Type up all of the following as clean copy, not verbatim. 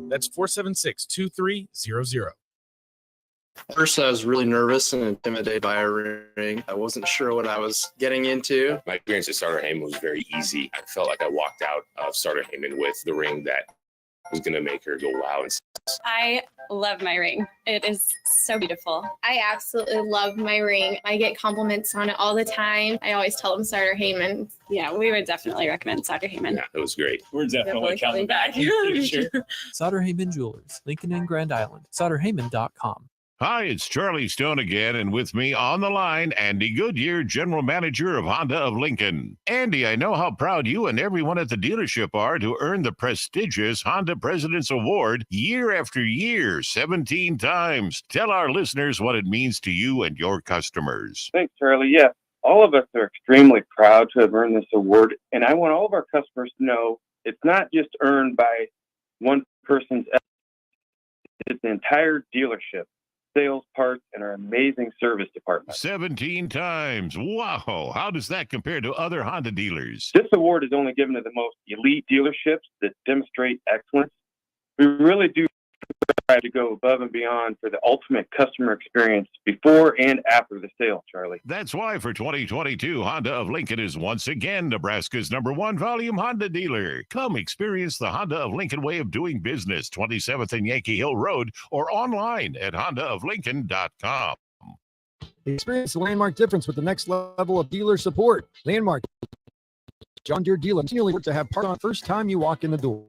That's 476-2300. First, I was really nervous and intimidated by a ring. I wasn't sure what I was getting into. My experience at Starter Heyman was very easy. I felt like I walked out of Starter Heyman with the ring that was going to make her go wow. I love my ring. It is so beautiful. I absolutely love my ring. I get compliments on it all the time. I always tell them Starter Heyman. Yeah, we would definitely recommend Starter Heyman. Yeah, it was great. We're definitely coming back. Sure. Sutter Heyman Jewelers, Lincoln and Grand Island. SutterHeyman.com. Hi, it's Charlie Stone again, and with me on the line, Andy Goodyear, General Manager of Honda of Lincoln. Andy, I know how proud you and everyone at the dealership are to earn the prestigious Honda President's Award year after year, 17 times. Tell our listeners what it means to you and your customers. Thanks, Charlie. Yeah, all of us are extremely proud to have earned this award, and I want all of our customers to know it's not just earned by one person's effort. It's the entire dealership. Sales, parts, and our amazing service department. 17 times. Wow. How does that compare to other Honda dealers? This award is only given to the most elite dealerships that demonstrate excellence. We really do try to go above and beyond for the ultimate customer experience before and after the sale, Charlie. That's why for 2022, Honda of Lincoln is once again Nebraska's #1 volume Honda dealer. Come experience the Honda of Lincoln way of doing business, 27th and Yankee Hill Road, or online at hondaoflincoln.com. Experience the Landmark difference with the next level of dealer support. Landmark, John Deere dealer, continually work to have parts on first time you walk in the door.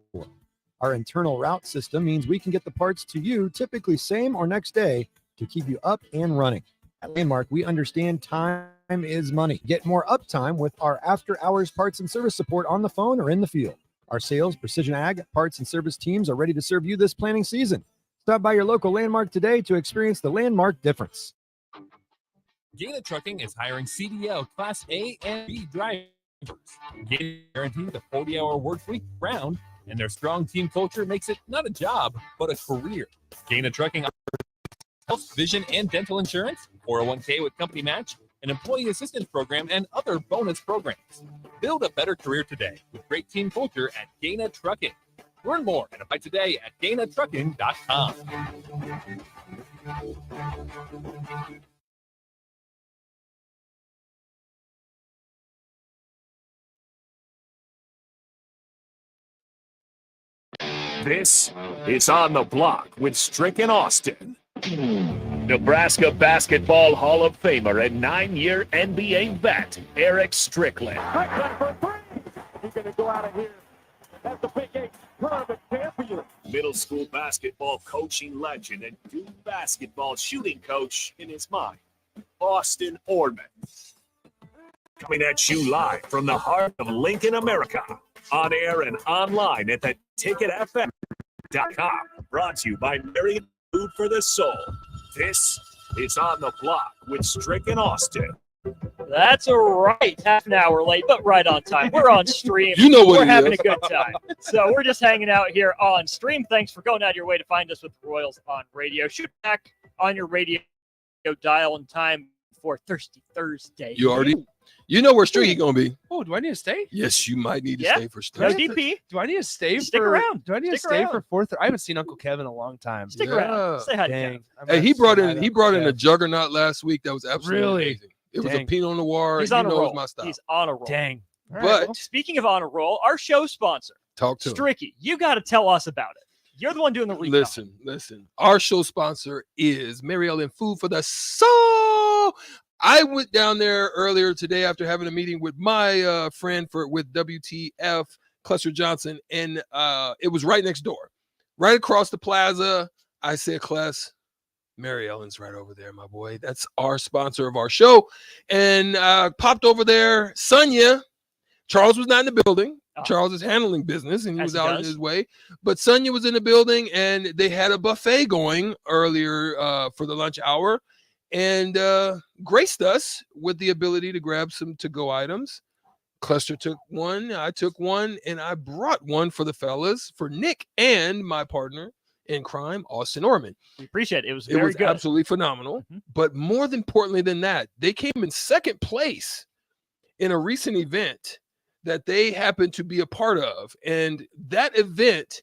Our internal route system means we can get the parts to you typically same or next day to keep you up and running. At Landmark, we understand time is money. Get more uptime with our after-hours parts and service support on the phone or in the field. Our sales, precision ag, parts, and service teams are ready to serve you this planning season. Stop by your local Landmark today to experience the Landmark difference. Gana Trucking is hiring CDL Class A and B drivers. Gana guarantees a 40-hour work week round, and their strong team culture makes it not a job, but a career. Gana Trucking offers health, vision, and dental insurance, 401k with company match, an employee assistance program, and other bonus programs. Build a better career today with great team culture at Gana Trucking. Learn more and apply today at GanaTrucking.com. This is On the Block with Stricken Austin. Nebraska Basketball Hall of Famer and 9-year NBA vet, Eric Strickland. He's going to go out of here. That's the Big 8 tournament champion. Middle school basketball coaching legend and Duke basketball shooting coach in his mind, Austin Orman. Coming at you live from the heart of Lincoln, America. On air and online at theticketfm.com. Brought to you by Marion Food for the Soul. This is On the Block with Stricken Austin. That's right. Half an hour late, but right on time. We're on stream. You know what we're having is. a good time. So we're just hanging out here on stream. Thanks for going out of your way to find us with the Royals on radio. Shoot back on your radio dial in time for Thirsty Thursday. You know where Streaky gonna be. Oh, do I need to stay? Yes, you might need to stay for No Streaky. DP. Do I need to stay Stick around. Do I need to Stick stay around. for fourth? I haven't seen Uncle Kevin in a long time. Stick around. Say hi to Dang. Kevin. I'm Hey, gonna he brought say hi in to he brought in a Kev. juggernaut last week. That was absolutely Really? amazing. It was a Dang. Pinot Noir. He's He on a knows roll. my style. He's on a roll. Dang. All right, But well, Speaking of on a roll, our show sponsor, talk to him. Stricky, you got to tell us about it. You're the one doing the recon. Listen. Our show sponsor is Mary Ellen Food for the Soul. I went down there earlier today after having a meeting with my friend with WTF, Cluster Johnson, and it was right next door, right across the plaza. I said, Cless, Mary Ellen's right over there, my boy. That's our sponsor of our show. And popped over there. Sonia, Charles was not in the building. Charles is handling business, and he was out on his way. But Sonia was in the building, and they had a buffet going earlier for the lunch hour, and graced us with the ability to grab some to-go items. Cluster took one, I took one, and I brought one for the fellas, for Nick and my partner in crime, Austin Orman. We appreciate it. It was very good. Absolutely phenomenal. But more importantly than that, they came in second place in a recent event that they happened to be a part of. And that event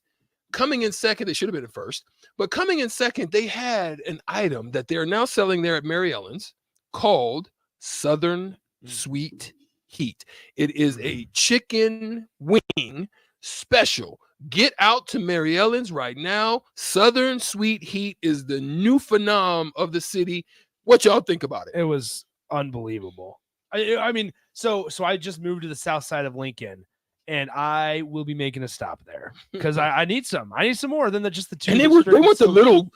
coming in second, they should have been in first, but coming in second, they had an item that they're now selling there at Mary Ellen's called Southern Sweet Heat. It is a chicken wing special. Get out to Mary Ellen's right now. Southern Sweet Heat is the new phenom of the city. What y'all think about it? It was unbelievable. I mean, so I just moved to the south side of Lincoln, and I will be making a stop there because I need some. I need some more than just the two. And they weren't the little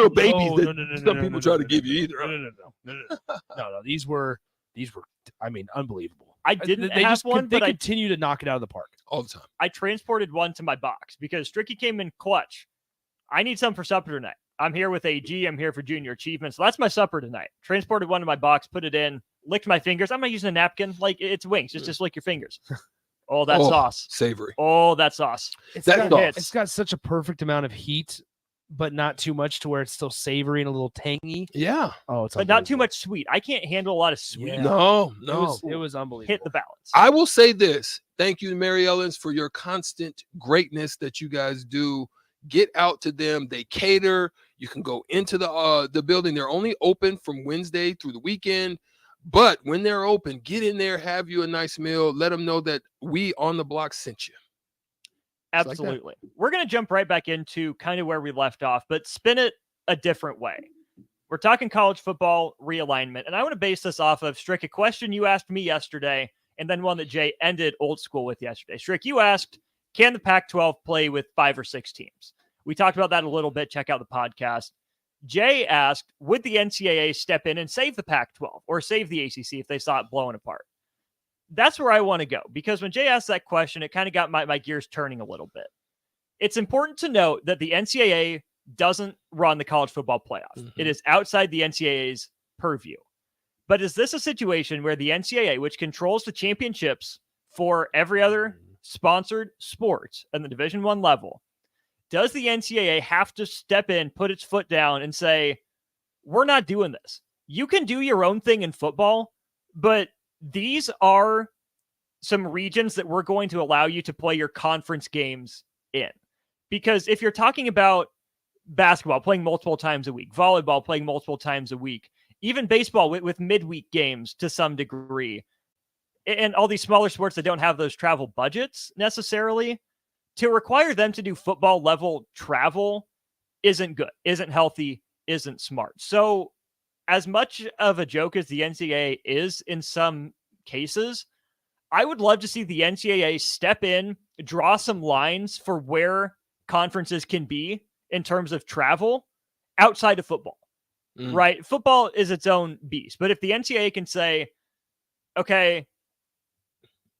babies No, that some people try to give you either. No. These were, I mean, unbelievable. I didn't They have just one, they but continue to knock it out of the park all the time. I transported one to my box because Stricky came in clutch. I need some for supper tonight. I'm here with AG. I'm here for junior achievement. So that's my supper tonight. Transported one to my box, put it in, licked my fingers. I'm not using a napkin. Like, it's wings. Just lick your fingers. Oh, that sauce. Savory. Oh, that sauce. It's got such a perfect amount of heat, but not too much to where it's still savory and a little tangy. Yeah. Oh, it's but not too much sweet. I can't handle a lot of sweet. Yeah. No. It was unbelievable. Hit the balance. I will say this. Thank you, Mary Ellen's, for your constant greatness that you guys do. Get out to them. They cater. You can go into the building. They're only open from Wednesday through the weekend. But when they're open, get in there, have you a nice meal. Let them know that we on the block sent you. Absolutely. We're going to jump right back into kind of where we left off, but spin it a different way. We're talking college football realignment, and I want to base this off of, Strick, a question you asked me yesterday, and then one that Jay ended old school with yesterday. Strick, you asked, can the Pac-12 play with 5 or 6 teams? We talked about that a little bit. Check out the podcast. Jay asked, would the NCAA step in and save the Pac-12 or save the ACC if they saw it blowing apart? That's where I want to go, because when Jay asked that question, it kind of got my gears turning a little bit. It's important to note that the NCAA doesn't run the college football playoff. Mm-hmm. It is outside the NCAA's purview. But is this a situation where the NCAA, which controls the championships for every other sponsored sport at the Division I level, does the NCAA have to step in, put its foot down, and say, we're not doing this? You can do your own thing in football, but these are some regions that we're going to allow you to play your conference games in. Because if you're talking about basketball playing multiple times a week, volleyball playing multiple times a week, even baseball with midweek games to some degree, and all these smaller sports that don't have those travel budgets necessarily, to require them to do football level travel isn't good, isn't healthy, isn't smart. So as much of a joke as the NCAA is in some cases, I would love to see the NCAA step in, draw some lines for where conferences can be in terms of travel outside of football, right? Football is its own beast. But if the NCAA can say, okay,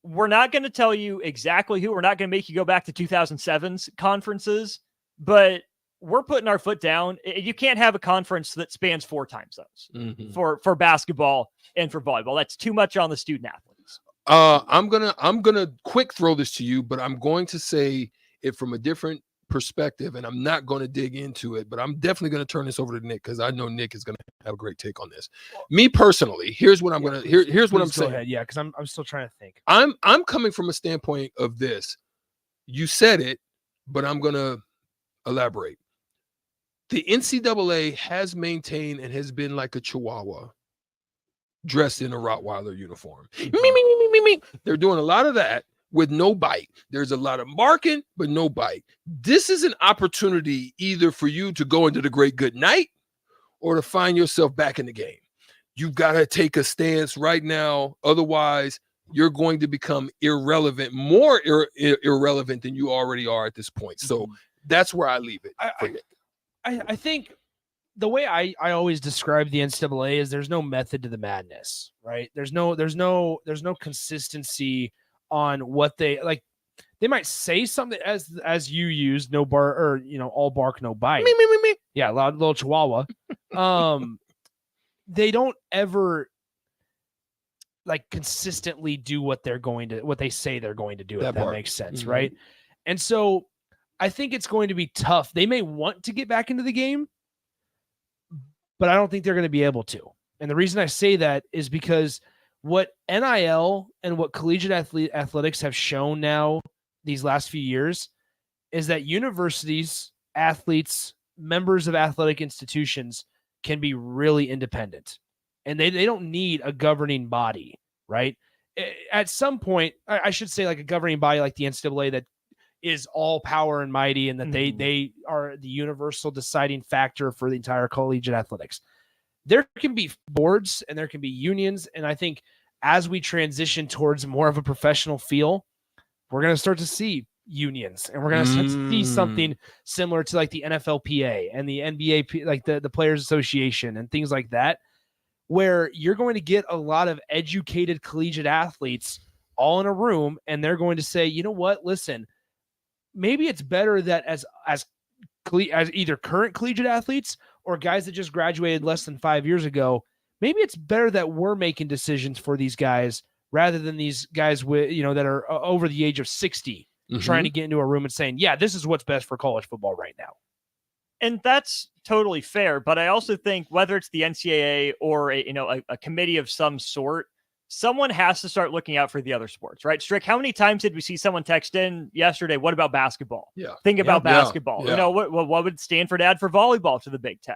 we're not going to tell you exactly who, we're not going to make you go back to 2007's conferences, but we're putting our foot down. You can't have a conference that spans 4 time zones for basketball and for volleyball. That's too much on the student athletes. I'm gonna quick throw this to you, but I'm going to say it from a different perspective, and I'm not going to dig into it, but I'm definitely going to turn this over to Nick, because I know Nick is going to have a great take on this. Me personally, here's what I'm gonna here's what I'm saying. Ahead. Yeah, because I'm still trying to think. I'm coming from a standpoint of this. You said it, but I'm gonna elaborate. The NCAA has maintained and has been like a Chihuahua dressed in a Rottweiler uniform. Me. They're doing a lot of that with no bite. There's a lot of marking, but no bite. This is an opportunity either for you to go into the great good night or to find yourself back in the game. You've got to take a stance right now. Otherwise, you're going to become irrelevant, more irrelevant than you already are at this point. So that's where I leave it. I think the way I always describe the NCAA is there's no method to the madness, right? There's no consistency on what they like. They might say something as you use, no bar, or all bark, no bite. Me. Yeah, loud little Chihuahua. They don't ever like consistently do what they say they're going to do. If that makes sense, right? And so I think it's going to be tough. They may want to get back into the game, but I don't think they're going to be able to. And the reason I say that is because what NIL and what collegiate athletics have shown now these last few years is that universities, athletes, members of athletic institutions can be really independent, and they don't need a governing body, right? At some point, I should say like a governing body like the NCAA that is all power and mighty, and that they are the universal deciding factor for the entire collegiate athletics. There can be boards and there can be unions, and I think as we transition towards more of a professional feel, we're going to start to see unions, and we're going to start to see something similar to like the NFLPA and the NBA, like the Players Association and things like that, where you're going to get a lot of educated collegiate athletes all in a room, and they're going to say, you know what, listen, maybe it's better that as either current collegiate athletes or guys that just graduated less than 5 years ago, maybe it's better that we're making decisions for these guys rather than these guys with, that are over the age of 60 trying to get into a room and saying, yeah, this is what's best for college football right now. And that's totally fair. But I also think whether it's the NCAA or a committee of some sort, someone has to start looking out for the other sports, right? Strick, how many times did we see someone text in yesterday? What about basketball? Yeah. Think about basketball. Yeah. What would Stanford add for volleyball to the Big Ten?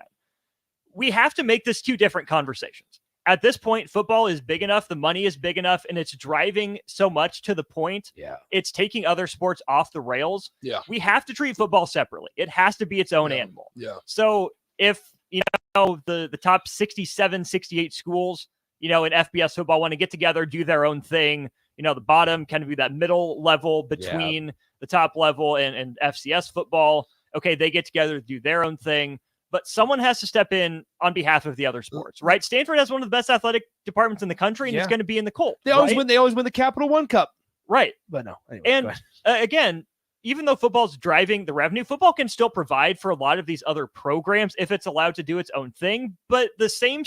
We have to make this two different conversations. At this point, football is big enough, the money is big enough, and it's driving so much to the point it's taking other sports off the rails. Yeah. We have to treat football separately. It has to be its own animal. Yeah. So if the top 67, 68 schools, in FBS football want to get together, do their own thing, the bottom kind of be that middle level between the top level and FCS football. Okay, they get together to do their own thing. But someone has to step in on behalf of the other sports, right? Stanford has one of the best athletic departments in the country, and it's going to be in the Colt. They always win. They always win the Capital One Cup, right? But no. Anyway, and again, even though football's driving the revenue, football can still provide for a lot of these other programs if it's allowed to do its own thing. But the same,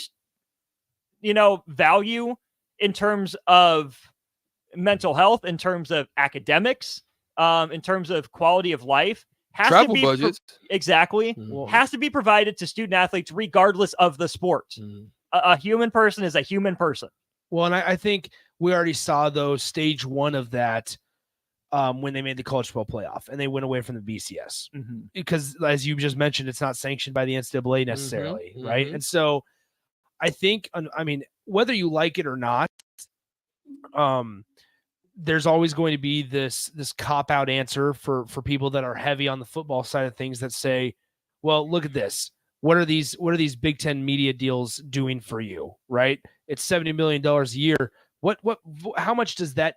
value in terms of mental health, in terms of academics, in terms of quality of life. Travel budgets. Exactly. Has to be provided to student athletes regardless of the sport. A human person is a human person. Well, and I think we already saw those stage one of that when they made the college football playoff and they went away from the BCS. Because as you just mentioned, it's not sanctioned by the NCAA necessarily, right? And so I think, whether you like it or not, there's always going to be this cop-out answer for people that are heavy on the football side of things that say, well, look at this. What are these Big Ten media deals doing for you, right? It's $70 million a year. How much does that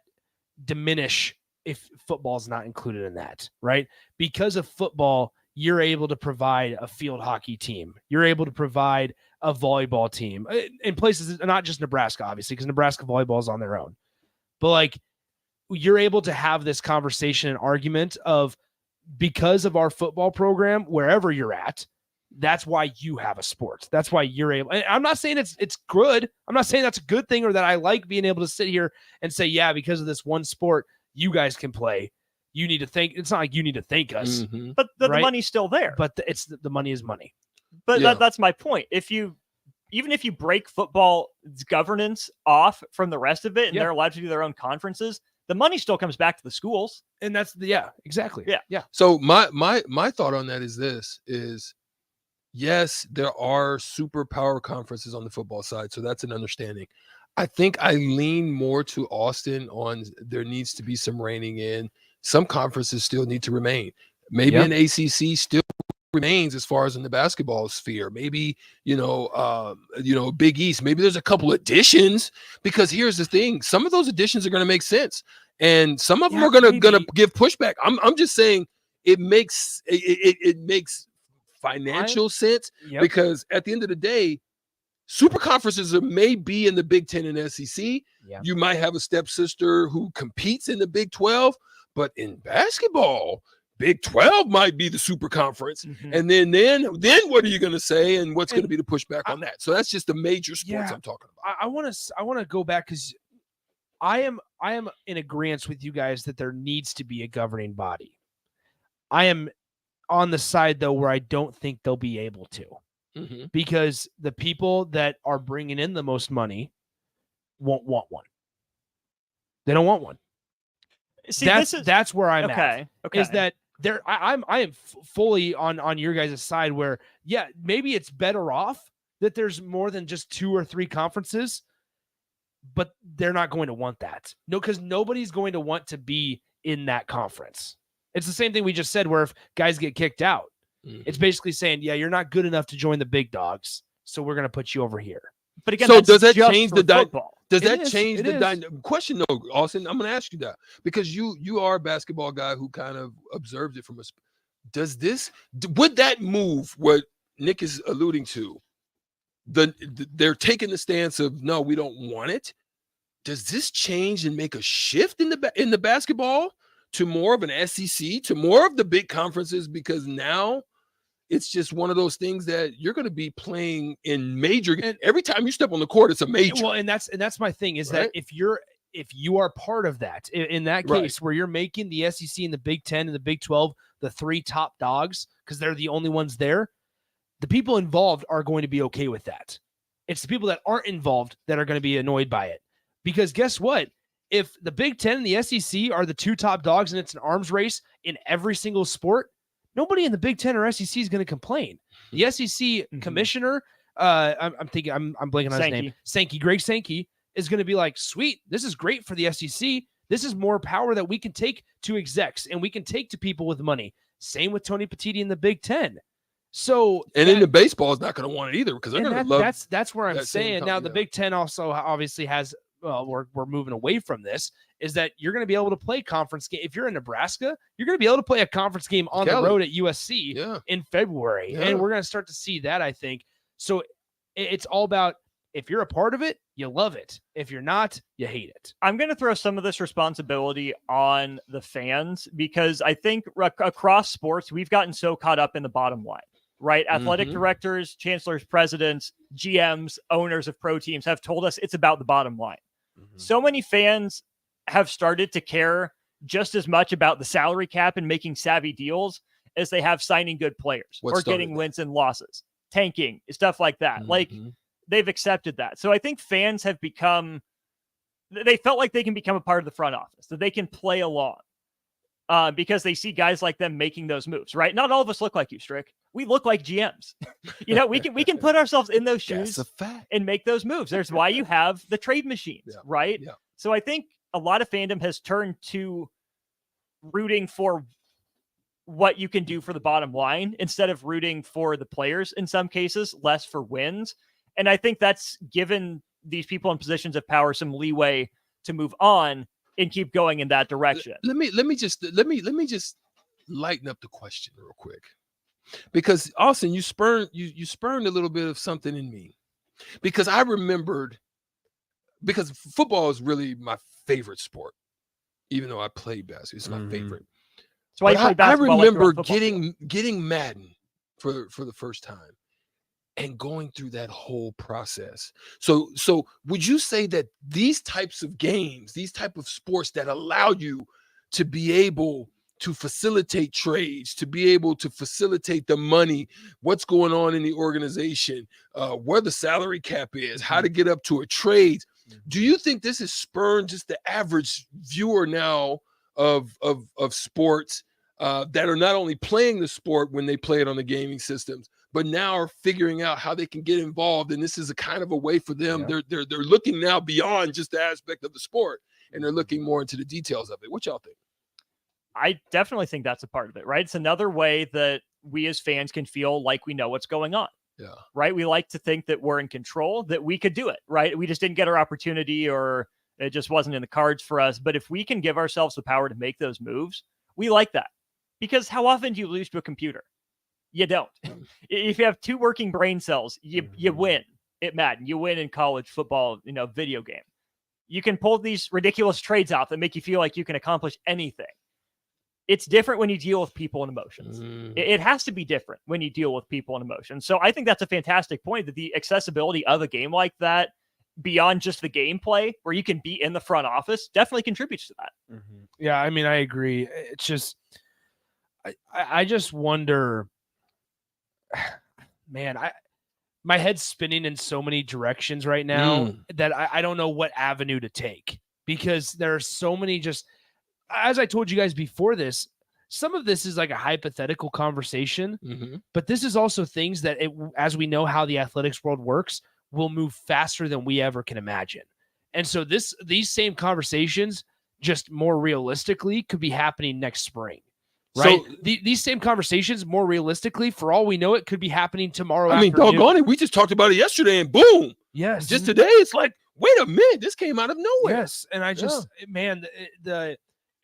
diminish if football's not included in that, right? Because of football, you're able to provide a field hockey team. You're able to provide a volleyball team in places, not just Nebraska, obviously, because Nebraska volleyball is on their own. But you're able to have this conversation and argument of, because of our football program, wherever you're at, that's why you have a sport. That's why you're able. And I'm not saying it's good. I'm not saying that's a good thing or that I like being able to sit here and say, yeah, because of this one sport, you guys can play. You need to think. It's not like you need to thank us, but the money's still there. But the money is money. But that's my point. Even if you break football's governance off from the rest of it, and they're allowed to do their own conferences, the money still comes back to the schools. And that's exactly. Yeah. So my thought on that is yes, there are super power conferences on the football side. So that's an understanding. I think I lean more to Austin on there needs to be some reining in. Some conferences still need to remain. Maybe an ACC still remains as far as in the basketball sphere. Maybe, Big East. Maybe there's a couple additions, because here's the thing. Some of those additions are going to make sense. And some of them are gonna give pushback. I'm just saying it makes financial sense, because at the end of the day, super conferences may be in the Big Ten and SEC. You might have a stepsister who competes in the Big 12, but in basketball, Big 12 might be the super conference. And then what are you going to say, and what's going to be the pushback on that? So that's just the major sports I'm talking about. I want to go back, because I am in agreement with you guys that there needs to be a governing body. I am on the side, though, where I don't think they'll be able to, because the people that are bringing in the most money won't want one. They don't want one. See, that's where I'm at. Okay. Is that I am fully on your guys' side where, yeah, maybe it's better off that there's more than just 2 or 3 conferences, but they're not going to want that. No, because nobody's going to want to be in that conference. It's the same thing we just said, where if guys get kicked out, it's basically saying, yeah, you're not good enough to join the big dogs, so we're going to put you over here. But again, so does that change the football? Does that change the question? No, Austin, I'm going to ask you that because you are a basketball guy who kind of observes it from a. Would that move what Nick is alluding to? They're taking the stance of no, we don't want it. Does this change and make a shift in the basketball to more of an SEC, to more of the big conferences? Because now it's just one of those things that you're going to be playing in major. And every time you step on the court, it's a major. Well, and that's my thing is that if you are part of that, in that case where you're making the SEC and the Big 10 and the Big 12 the 3 top dogs because they're the only ones there, the people involved are going to be okay with that. It's the people that aren't involved that are going to be annoyed by it. Because guess what? If the Big 10 and the SEC are the 2 top dogs and it's an arms race in every single sport, nobody in the Big 10 or SEC is going to complain. The SEC commissioner, I'm blanking on his name, Greg Sankey, is going to be like, sweet, this is great for the SEC. This is more power that we can take to execs and we can take to people with money. Same with Tony Petitti in the Big 10. So in the baseball is not going to want it either because they're going to love. That's where I'm saying now. The Big 10 also obviously has. We're moving away from this. Is that you're going to be able to play conference game if you're in Nebraska? You're going to be able to play a conference game on the road at USC in February, and we're going to start to see that. I think so. It's all about if you're a part of it, you love it. If you're not, you hate it. I'm going to throw some of this responsibility on the fans because I think across sports we've gotten so caught up in the bottom line. Right. Athletic directors, chancellors, presidents, GMs, owners of pro teams have told us it's about the bottom line. So many fans have started to care just as much about the salary cap and making savvy deals as they have signing good players or getting wins and losses, tanking, stuff like that. Like they've accepted that. So I think fans have they felt like they can become a part of the front office, that they can play along. Because they see guys like them making those moves, right? Not all of us look like you, Strick. We look like GMs. We can put ourselves in those shoes and make those moves. There's why you have the trade machines, right? Yeah. So I think a lot of fandom has turned to rooting for what you can do for the bottom line instead of rooting for the players in some cases, less for wins. And I think that's given these people in positions of power some leeway to move on and keep going in that direction. Let me just lighten up the question real quick, because Austin, you spurned a little bit of something in me, because I remembered, because football is really my favorite sport, even though I play basketball, it's my favorite. So I remember getting Madden for the first time and going through that whole process. So would you say that these types of games, these type of sports that allow you to be able to facilitate trades, to be able to facilitate the money, what's going on in the organization, where the salary cap is, how to get up to a trade, do you think this has spurned just the average viewer now of sports that are not only playing the sport when they play it on the gaming systems, but now are figuring out how they can get involved, and this is a kind of a way for them. Yeah. They're looking now beyond just the aspect of the sport, and they're looking more into the details of it. What y'all think? I definitely think that's a part of it, right? It's another way that we as fans can feel like we know what's going on. Yeah. Right. We like to think that we're in control, that we could do it, right? We just didn't get our opportunity or it just wasn't in the cards for us. But if we can give ourselves the power to make those moves, we like that. Because how often do you lose to a computer? You don't. If you have 2 working brain cells, you win at Madden. You win in college football, video game. You can pull these ridiculous trades out that make you feel like you can accomplish anything. It's different when you deal with people and emotions. It has to be different when you deal with people and emotions. So I think that's a fantastic point, that the accessibility of a game like that, beyond just the gameplay, where you can be in the front office, definitely contributes to that. Yeah, I mean, I agree. It's just, I just wonder, man, my head's spinning in so many directions right now that I don't know what avenue to take, because there are so many, just as I told you guys before this, some of this is like a hypothetical conversation, Mm-hmm. but this is also things that, as we know how the athletics world works, will move faster than we ever can imagine. And so these same conversations, just more realistically, could be happening next spring. Right. So, these same conversations, more realistically, for all we know, it could be happening tomorrow. I mean, doggone it. We just talked about it yesterday and boom. Yes. Just today, it's like, wait a minute, this came out of nowhere. Yes. And I just, man,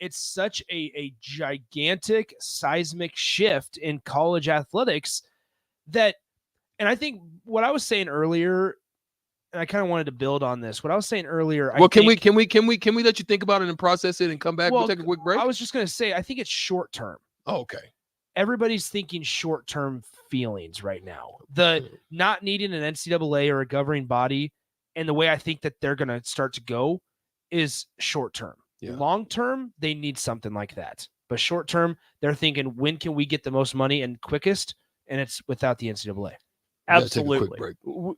it's such a gigantic seismic shift in college athletics that, and I think what I was saying earlier, and I kind of wanted to build on this. What I was saying earlier. Well, can we let you think about it and process it and come back? We'll take a quick break. I was just going to say, I think it's short term. Oh, okay. Everybody's thinking short term feelings right now. The not needing an NCAA or a governing body, and the way I think that they're going to start to go is short term. Yeah. Long term, they need something like that. But short term, they're thinking, when can we get the most money and quickest? And it's without the NCAA. Absolutely.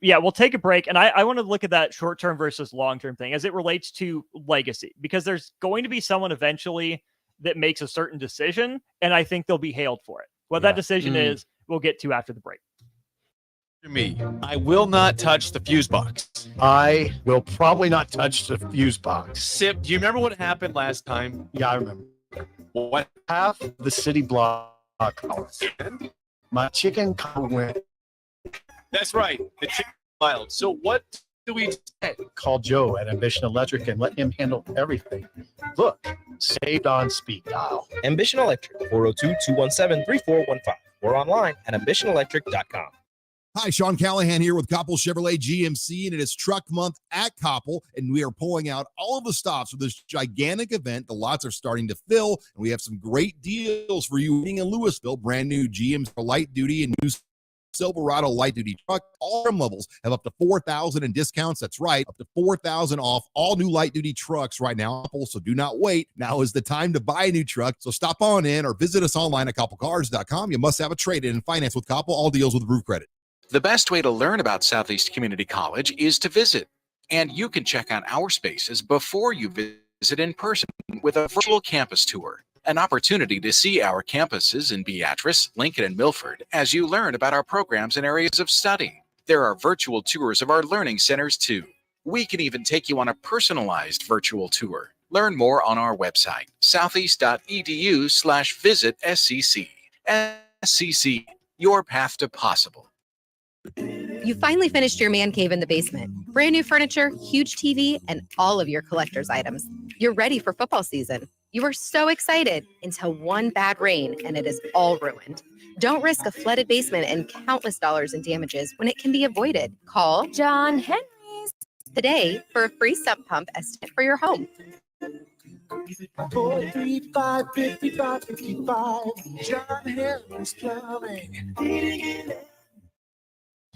Yeah, we'll take a break. And I want to look at that short-term versus long-term thing as it relates to legacy, because there's going to be someone eventually that makes a certain decision, and I think they'll be hailed for it. What that decision is, we'll get to after the break. Me, I will not touch the fuse box. I will probably not touch the fuse box. Sip, do you remember what happened last time? Yeah, I remember. What half the city block house? My chicken went. That's right. The chicken wild. So what do we say? Call Joe at Ambition Electric and let him handle everything. Look, saved on speed dial. Ambition Electric, 402-217-3415. Or online at ambitionelectric.com. Hi, Sean Callahan here with Koppel Chevrolet GMC, and it is Truck Month at Koppel, and we are pulling out all of the stops for this gigantic event. The lots are starting to fill, and we have some great deals for you in Louisville. Brand new GMC light duty and new Silverado light duty truck. All trim levels have up to $4,000 in discounts. That's right, up to $4,000 off all new light duty trucks right now. So do not wait. Now is the time to buy a new truck. So stop on in or visit us online at koppelcars.com. You must have a trade-in and finance with Koppel. All deals with approved credit. The best way to learn about Southeast Community College is to visit, and you can check out our spaces before you visit in person with a virtual campus tour, an opportunity to see our campuses in Beatrice, Lincoln, and Milford as you learn about our programs and areas of study. There are virtual tours of our learning centers too. We can even take you on a personalized virtual tour. Learn more on our website, southeast.edu/visit SCC. SCC, your path to possible. You finally finished your man cave in the basement. Brand new furniture, huge TV, and all of your collector's items. You're ready for football season. You were so excited until one bad rain and it is all ruined. Don't risk a flooded basement and countless dollars in damages when it can be avoided. Call John Henry's today for a free sump pump estimate for your home. 435-5555. John Henry's Plumbing.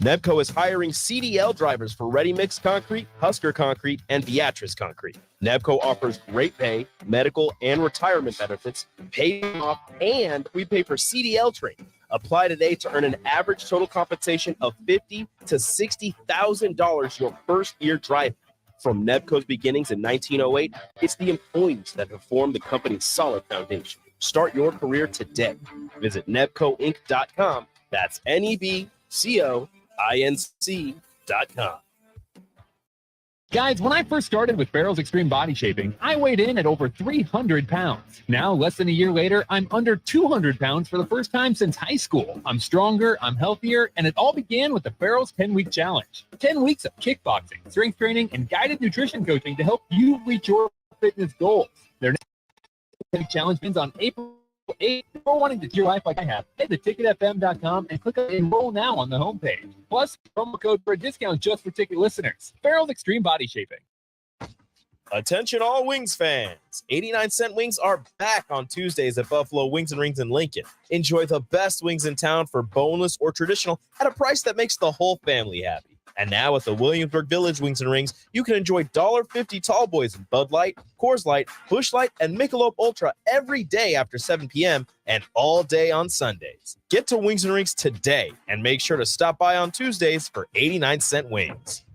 Nebco is hiring CDL drivers for Ready Mix Concrete, Husker Concrete, and Beatrice Concrete. Nebco offers great pay, medical, and retirement benefits, paid off, and we pay for CDL training. Apply today to earn an average total compensation of $50,000 to $60,000 your first year driving. From Nebco's beginnings in 1908, it's the employees that have formed the company's solid foundation. Start your career today. Visit nebcoinc.com. That's NEBCOINC.com. Guys, when I first started with Farrell's Extreme Body Shaping, I weighed in at over 300 pounds. Now, less than a year later, I'm under 200 pounds for the first time since high school. I'm stronger, I'm healthier, and it all began with the Farrell's 10-Week Challenge. 10 weeks of kickboxing, strength training, and guided nutrition coaching to help you reach your fitness goals. Their next 10-week challenge ends on April 8th. If you're wanting to do your life like I have, head to ticketfm.com and click on Enroll Now on the homepage. Plus, promo code for a discount just for ticket listeners. Farrell's Extreme Body Shaping. Attention all Wings fans. 89-cent wings are back on Tuesdays at Buffalo Wings and Rings in Lincoln. Enjoy the best wings in town for boneless or traditional at a price that makes the whole family happy. And now at the Williamsburg Village Wings and Rings, you can enjoy $1.50 tall boys in Bud Light, Coors Light, Busch Light, and Michelob Ultra every day after 7 p.m. and all day on Sundays. Get to Wings and Rings today and make sure to stop by on Tuesdays for 89-cent wings.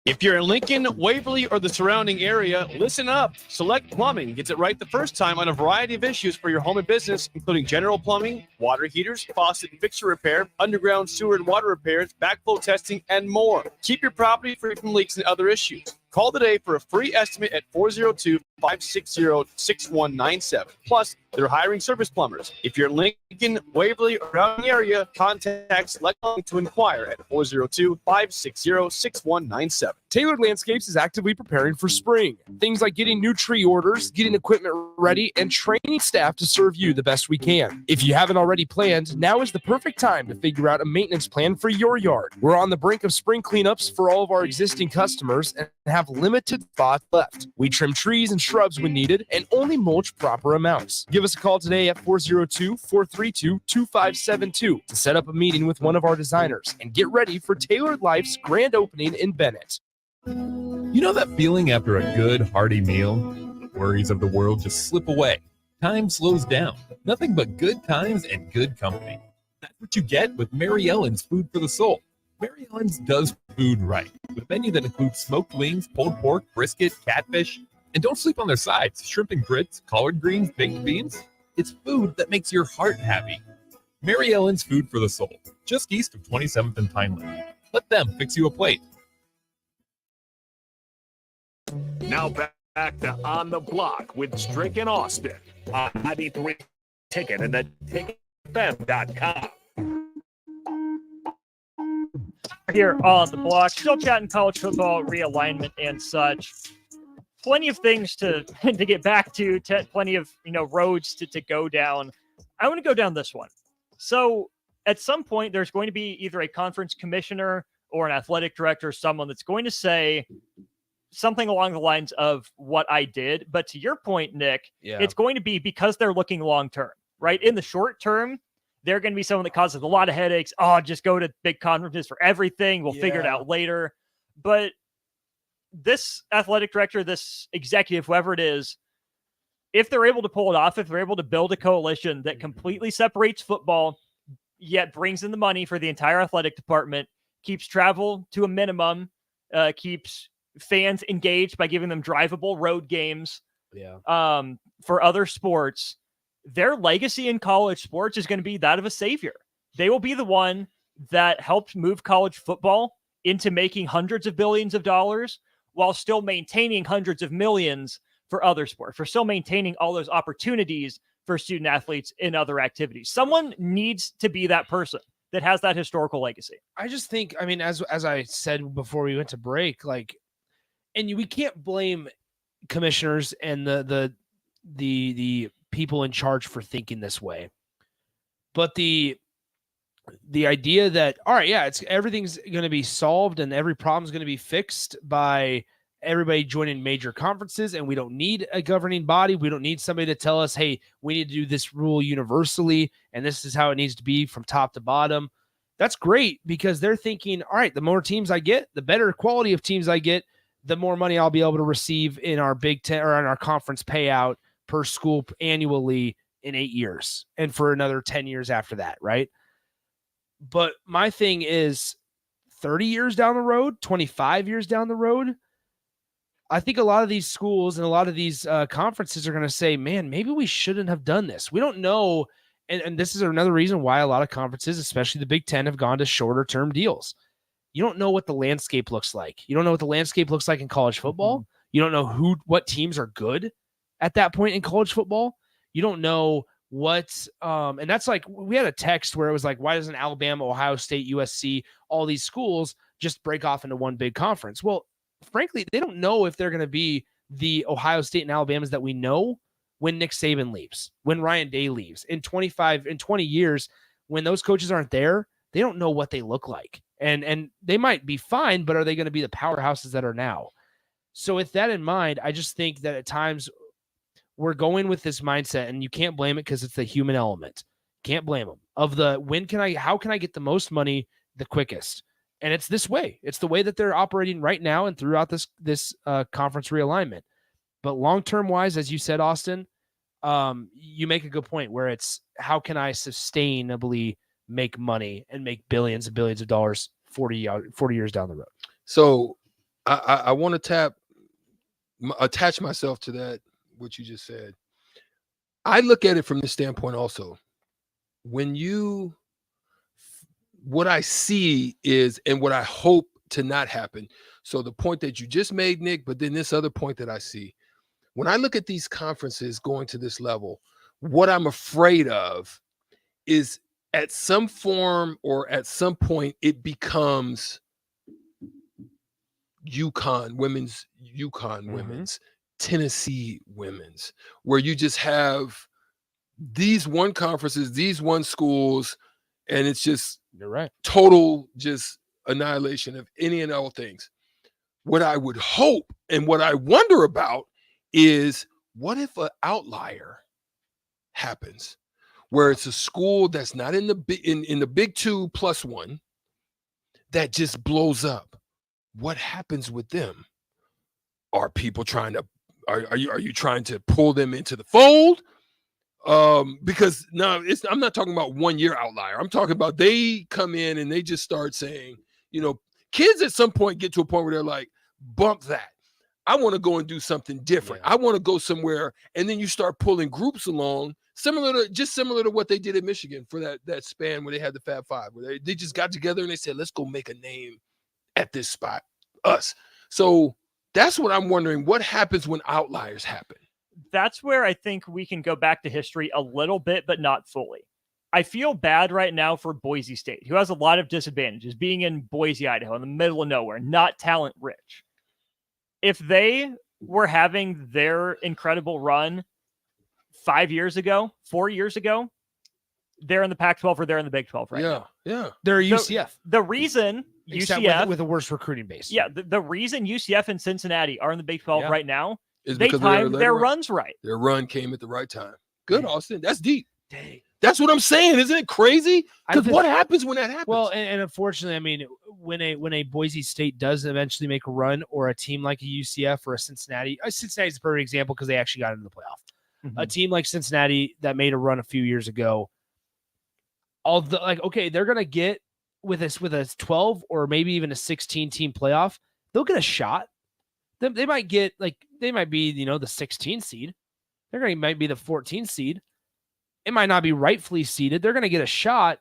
If you're in Lincoln, Waverly, or the surrounding area, listen up. Select Plumbing gets it right the first time on a variety of issues for your home and business, including general plumbing, water heaters, faucet and fixture repair, underground sewer and water repairs, backflow testing, and more. Keep your property free from leaks and other issues. Call today for a free estimate at 402-560-6197. Plus, they're hiring service plumbers. If you're in Lincoln, Waverly, or around the area, contact Select Plumbing to inquire at 402-560-6197. Tailored Landscapes is actively preparing for spring. Things like getting new tree orders, getting equipment ready, and training staff to serve you the best we can. If you haven't already planned, now is the perfect time to figure out a maintenance plan for your yard. We're on the brink of spring cleanups for all of our existing customers and have limited spots left. We trim trees and shrubs when needed and only mulch proper amounts. Give us a call today at 402-432-2572 to set up a meeting with one of our designers and get ready for Tailored Life's grand opening in Bennett. You know that feeling after a good, hearty meal? Worries of the world just slip away. Time slows down. Nothing but good times and good company. That's what you get with Mary Ellen's Food for the Soul. Mary Ellen's does food right, with a menu that includes smoked wings, pulled pork, brisket, catfish, and don't sleep on their sides, shrimp and grits, collard greens, baked beans. It's food that makes your heart happy. Mary Ellen's Food for the Soul, just east of 27th and Pineland. Let them fix you a plate. Now back to On the Block with Strick and Austin on 93 Ticket and the ticketfm.com. Here on the block, still chatting college football realignment and such. Plenty of things to get back to, plenty of roads to go down. I want to go down this one. So at some point, there's going to be either a conference commissioner or an athletic director, someone that's going to say something along the lines of what I did. But to your point, Nick, it's going to be because they're looking long term, right? In the short term, they're going to be someone that causes a lot of headaches. Oh, just go to big conferences for everything. We'll figure it out later. But this athletic director, this executive, whoever it is, if they're able to pull it off, if they're able to build a coalition that completely separates football, yet brings in the money for the entire athletic department, keeps travel to a minimum, keeps fans engaged by giving them drivable road games for other sports, their legacy in college sports is going to be that of a savior. They will be the one that helped move college football into making hundreds of billions of dollars while still maintaining hundreds of millions for other sports, for still maintaining all those opportunities for student athletes in other activities. Someone needs to be that person that has that historical legacy. I just think, I mean, as I said before we went to break, we can't blame commissioners and the people in charge for thinking this way. But the idea that, all right, everything's going to be solved and every problem's going to be fixed by everybody joining major conferences, and we don't need a governing body. We don't need somebody to tell us, hey, we need to do this rule universally, and this is how it needs to be from top to bottom. That's great because they're thinking, all right, the more teams I get, the better quality of teams I get, the more money I'll be able to receive in our Big Ten or in our conference payout per school annually in 8 years and for another 10 years after that, right? But my thing is 30 years down the road, 25 years down the road, I think a lot of these schools and a lot of these conferences are going to say, man, maybe we shouldn't have done this. We don't know. And this is another reason why a lot of conferences, especially the Big Ten, have gone to shorter term deals. You don't know what the landscape looks like. You don't know what the landscape looks like in college football. You don't know what teams are good at that point in college football. You don't know what, and that's like, we had a text where it was like, why doesn't Alabama, Ohio State, USC, all these schools just break off into one big conference? Well, frankly, they don't know if they're going to be the Ohio State and Alabamas that we know when Nick Saban leaves, when Ryan Day leaves. In 20 years, when those coaches aren't there, they don't know what they look like. And they might be fine, but are they going to be the powerhouses that are now? So with that in mind, I just think that at times we're going with this mindset, and you can't blame it because it's the human element. Can't blame them. How can I get the most money the quickest? And it's this way. It's the way that they're operating right now and throughout this conference realignment. But long-term wise, as you said, Austin, you make a good point where it's how can I sustainably make money and make billions and billions of dollars 40 years down the road. So I want to attach myself to that, what you just said. I look at it from this standpoint also. What I see is, and what I hope to not happen. So the point that you just made, Nick, but then this other point that I see, when I look at these conferences going to this level, what I'm afraid of is at some form or at some point it becomes UConn women's, Tennessee women's, where you just have these one conferences, these one schools, and it's just you're right, total just annihilation of any and all things. What I would hope and what I wonder about is, what if an outlier happens where it's a school that's not in the Big 2 plus 1 that just blows up? What happens with them? Are people trying to are you trying to pull them into the fold? Because no, I'm not talking about 1 year outlier. I'm talking about they come in and they just start saying, kids at some point get to a point where they're like, bump that. I want to go and do something different. I want to go somewhere. And then you start pulling groups along, similar to what they did in Michigan for that span where they had the Fab Five, where they just got together and they said, let's go make a name at this spot, us. So that's what I'm wondering. What happens when outliers happen? That's where I think we can go back to history a little bit, but not fully. I feel bad right now for Boise State, who has a lot of disadvantages, being in Boise, Idaho, in the middle of nowhere, not talent rich. If they were having their incredible run 5 years ago, 4 years ago, they're in the Pac-12 or they're in the Big 12 right now. Yeah. They're UCF. The reason Except UCF with a worse recruiting base. Yeah, the reason UCF and Cincinnati are in the Big 12 right now is they because timed their runs right. Their run came at the right time. Good, Austin. That's deep. Dang. That's what I'm saying. Isn't it crazy? Because what happens when that happens? Well, and unfortunately, I mean, when a Boise State does eventually make a run, or a team like a UCF or a Cincinnati's a perfect example because they actually got into the playoff. A team like Cincinnati that made a run a few years ago, they're gonna get with a 12 or maybe even a 16 team playoff, they'll get a shot. They might be the 16 seed. Might be the 14 seed. It might not be rightfully seeded. They're going to get a shot,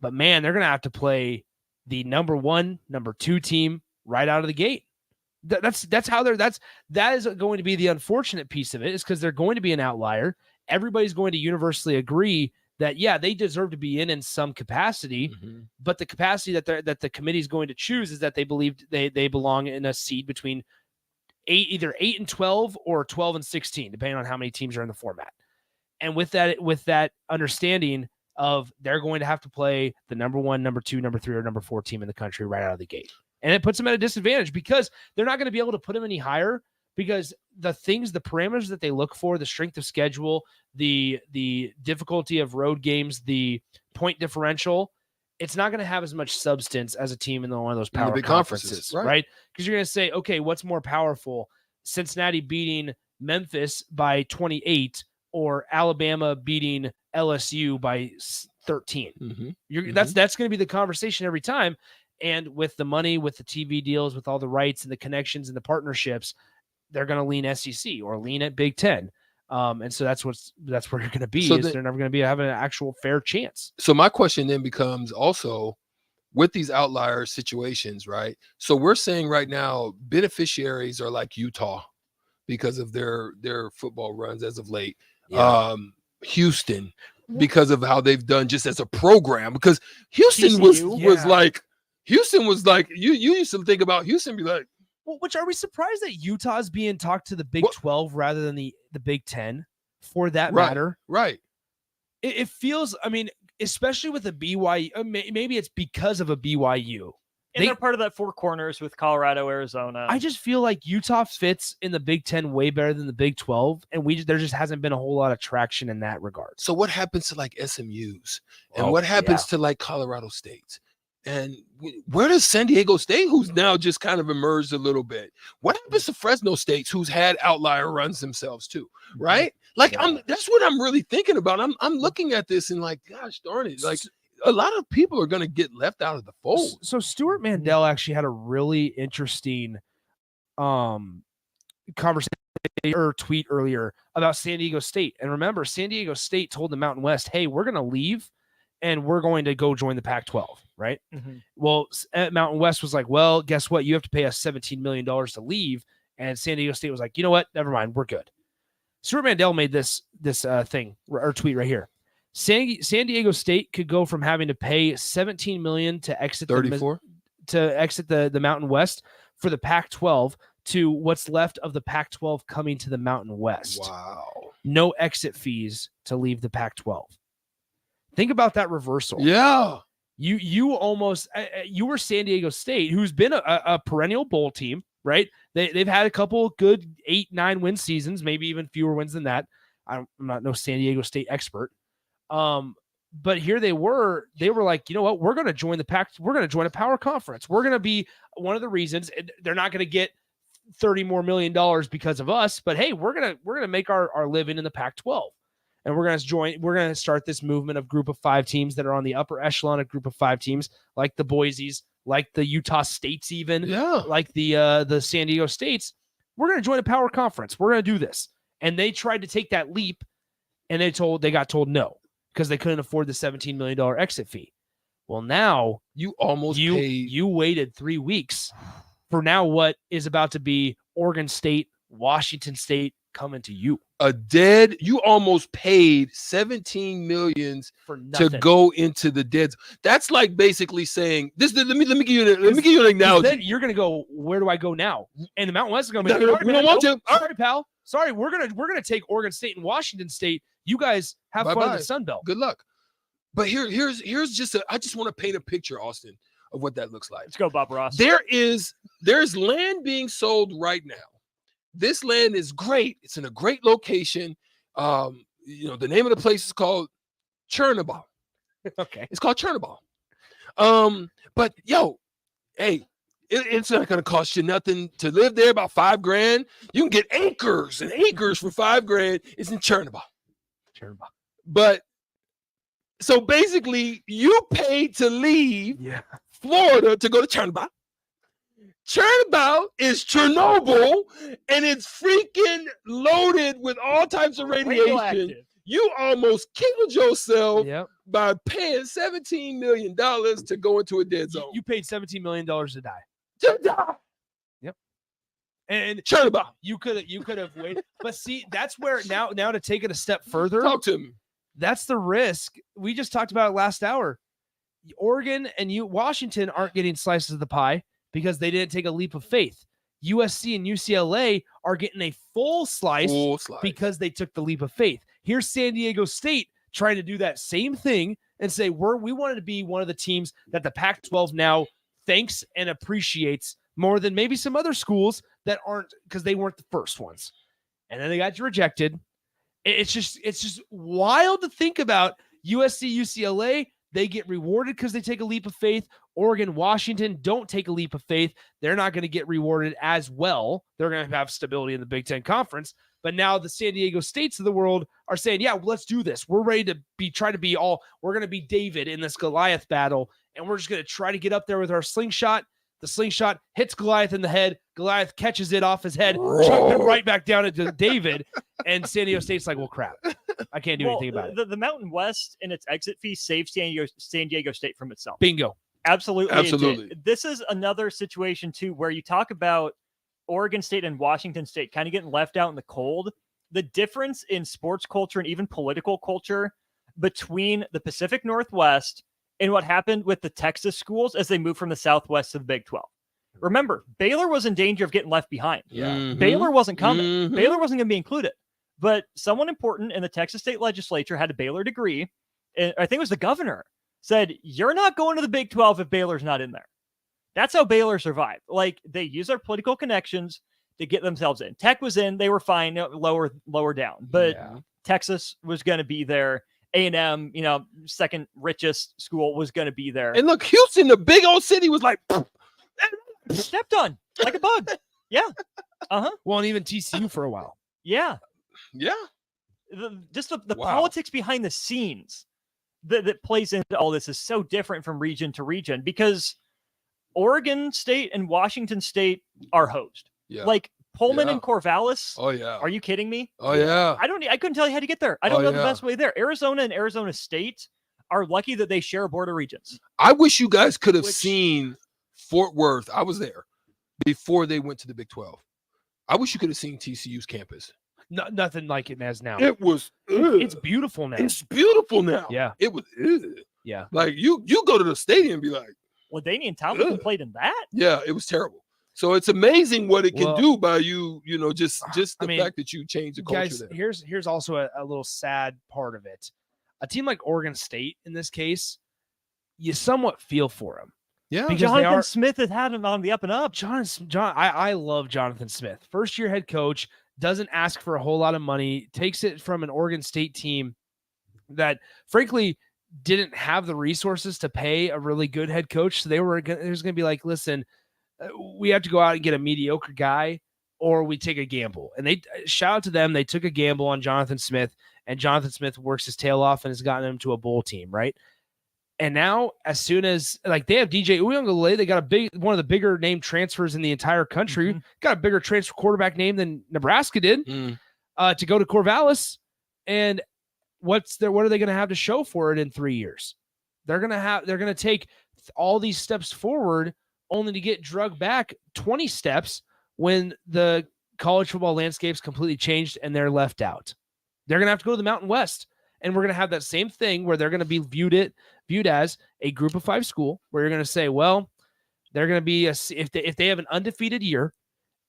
but man, they're going to have to play the number 1, number 2 team right out of the gate. That is going to be the unfortunate piece of it, is because they're going to be an outlier. Everybody's going to universally agree that, yeah, they deserve to be in some capacity, but the capacity that the committee is going to choose is that they believe they belong in a seed between either 8 and 12 or 12 and 16, depending on how many teams are in the format. And with that understanding of they're going to have to play the number 1, number 2, number 3, or number 4 team in the country right out of the gate. And it puts them at a disadvantage because they're not going to be able to put them any higher, because the parameters that they look for, the strength of schedule, the difficulty of road games, the point differential, it's not going to have as much substance as a team in one of those power big conferences, right? Right? Because you're going to say, okay, what's more powerful? Cincinnati beating Memphis by 28 or Alabama beating LSU by 13. That's going to be the conversation every time. And with the money, with the TV deals, with all the rights and the connections and the partnerships, they're going to lean SEC or lean at Big Ten. And so that's where you're going to be. They're never going to be having an actual fair chance. So my question then becomes also, with these outlier situations, right? So we're saying right now, beneficiaries are like Utah because of their football runs as of late. Yeah. Houston, because of how they've done just as a program, because Houston was like you used to think about Houston, be like, well, which are we surprised that Utah is being talked to the Big 12 rather than the Big 10 for that matter? Right. It feels, I mean, especially with a BYU, maybe it's because of a BYU. And they're part of that Four Corners with Colorado, Arizona. I just feel like Utah fits in the Big 10 way better than the Big 12, and there just hasn't been a whole lot of traction in that regard. So what happens to like SMUs, and what happens to like Colorado States, and where does San Diego State, who's now just kind of emerged a little bit? What happens to Fresno States, who's had outlier runs themselves too, right? Like that's what I'm really thinking about. I'm looking at this and like, gosh darn it, like a lot of people are going to get left out of the fold. So Stuart Mandel actually had a really interesting conversation or tweet earlier about San Diego State. And remember, San Diego State told the Mountain West, hey, we're going to leave and we're going to go join the Pac-12, right? Mm-hmm. Well, Mountain West was like, well, guess what? You have to pay us $17 million to leave. And San Diego State was like, you know what? Never mind. We're good. Stuart Mandel made this thing or tweet right here. San Diego State could go from having to pay $17 million to exit 34 the Mountain West for the Pac-12 to what's left of the Pac-12 coming to the Mountain West. Wow. No exit fees to leave the Pac-12. Think about that reversal. Yeah. You almost you were San Diego State, who's been a perennial bowl team, right? They've had a couple good 8-9 win seasons, maybe even fewer wins than that. I'm not no San Diego State expert. But here they were like, you know what? We're going to join the Pac. We're going to join a power conference. We're going to be one of the reasons. They're not going to get $30 more million because of us, but hey, we're going to make our living in the Pac-12. And we're going to start this movement of group of 5 teams that are on the upper echelon of group of 5 teams, like the Boise's, like the Utah States, even like the San Diego States. We're going to join a power conference. We're going to do this. And they tried to take that leap, and they got told no, because they couldn't afford the $17 million exit fee. Well, now you waited 3 weeks for now what is about to be Oregon State, Washington State coming to you. You almost paid 17 million for to go into the dead. That's like basically saying this. Let me give you an analogy. Then you're gonna go, where do I go now? And the Mountain West is gonna be like, we don't want you. Sorry, pal. Sorry, we're gonna take Oregon State and Washington State. You guys have fun in the Sun Belt. Good luck. But here's just I just want to paint a picture, Austin, of what that looks like. Let's go, Bob Ross. There's land being sold right now. This land is great. It's in a great location. The name of the place is called Chernobyl. Okay. It's called Chernobyl. But hey, it's not going to cost you nothing to live there, about $5,000. You can get acres and acres for $5,000. It's in Chernobyl. But so basically, you paid to leave Florida to go to Chernobyl. Chernobyl is Chernobyl, and it's freaking loaded with all types of radiation. You almost killed yourself by paying $17 million to go into a dead zone. You paid $17 million to die. Yep. And Chernobyl. You could have waited. But see, that's where now to take it a step further. Talk to me. That's the risk. We just talked about it last hour. Oregon and Washington aren't getting slices of the pie because they didn't take a leap of faith. USC and UCLA are getting a full slice because they took the leap of faith. Here's San Diego State trying to do that same thing and say, we wanted to be one of the teams that the Pac-12 now thanks and appreciates more than maybe some other schools that aren't, because they weren't the first ones. And then they got rejected. It's just wild to think about. USC, UCLA, they get rewarded because they take a leap of faith. Oregon, Washington don't take a leap of faith. They're not going to get rewarded as well. They're going to have stability in the Big Ten Conference. But now the San Diego States of the world are saying, yeah, let's do this. We're ready to we're going to be David in this Goliath battle. And we're just going to try to get up there with our slingshot. The slingshot hits Goliath in the head. Goliath catches it off his head, chucked it right back down into David. And San Diego State's like, well, crap. I can't do anything about it. The Mountain West and its exit fee saved San Diego State from itself. Bingo. Absolutely. This is another situation, too, where you talk about Oregon State and Washington State kind of getting left out in the cold. The difference in sports culture and even political culture between the Pacific Northwest and what happened with the Texas schools as they moved from the Southwest to the Big 12. Remember, Baylor was in danger of getting left behind. Baylor wasn't coming. Baylor wasn't going to be included. But someone important in the Texas state legislature had a Baylor degree. And I think it was the governor said, you're not going to the Big 12 if Baylor's not in there. That's how Baylor survived. Like, they use their political connections to get themselves in. Tech was in. They were fine, lower down. But Texas was going to be there. A&M, second richest school, was going to be there. And look, Houston, the big old city, was like stepped on like a bug. Yeah. Well, and even TCU for a while. Yeah. Yeah. The politics behind the scenes that plays into all this is so different from region to region, because Oregon State and Washington State are hosed. Yeah. Like Pullman Yeah. and Corvallis. Oh yeah. Are you kidding me? Oh yeah. I couldn't tell you how to get there. I don't Oh, know the yeah. best way there. Arizona and Arizona State are lucky that they share border regions. I wish you guys could have seen Fort Worth. I was there before they went to the Big 12. I wish you could have seen TCU's campus. Nothing like it as now. It was. It's beautiful now. It's beautiful now. Yeah. It was. Yeah. Like you go to the stadium and be like, Ladainian Tomlinson played in that. yeah, it was terrible. So it's amazing what it can Well, do by you. You know, just the I mean, fact that you change the culture Guys, there. here's also a little sad part of it. A team like Oregon State, in this case, you somewhat feel for them. Yeah, because Jonathan Smith has had him on the up and up. I love Jonathan Smith. First year head coach, doesn't ask for a whole lot of money, takes it from an Oregon State team that, frankly, didn't have the resources to pay a really good head coach. So there's going to be like, listen, we have to go out and get a mediocre guy, or we take a gamble. And they shout out to them. They took a gamble on Jonathan Smith, and Jonathan Smith works his tail off and has gotten him to a bowl team, right? And now, as soon as they have DJ Uiagalelei, they got one of the bigger name transfers in the entire country. Got a bigger transfer quarterback name than Nebraska did to go to Corvallis. And what are they going to have to show for it in 3 years? They're going to take all these steps forward only to get drugged back 20 steps when the college football landscape's completely changed and they're left out. They're going to have to go to the Mountain West. And we're going to have that same thing where they're going to be viewed as a group of 5 school, where you're going to say, well, they're going to be if they have an undefeated year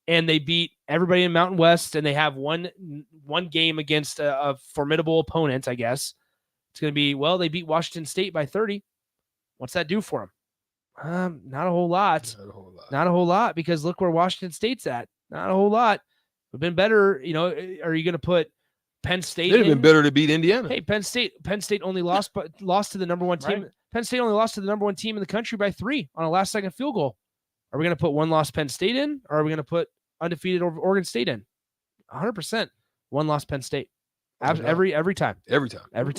and they beat everybody in Mountain West and they have one game against a formidable opponent, I guess it's going to be, well, they beat Washington State by 30. What's that do for them? Not a whole lot. Not a whole lot, because look where Washington State's at. Not a whole lot. Would have been better. You know, are you going to put Penn State? They'd have been better to beat Indiana. Hey, Penn State only lost to the number one team. Right. Penn State only lost to the number one team in the country by 3 on a last-second field goal. Are we going to put one loss Penn State in, or are we going to put undefeated Oregon State in? 100% one loss Penn State. Every time. We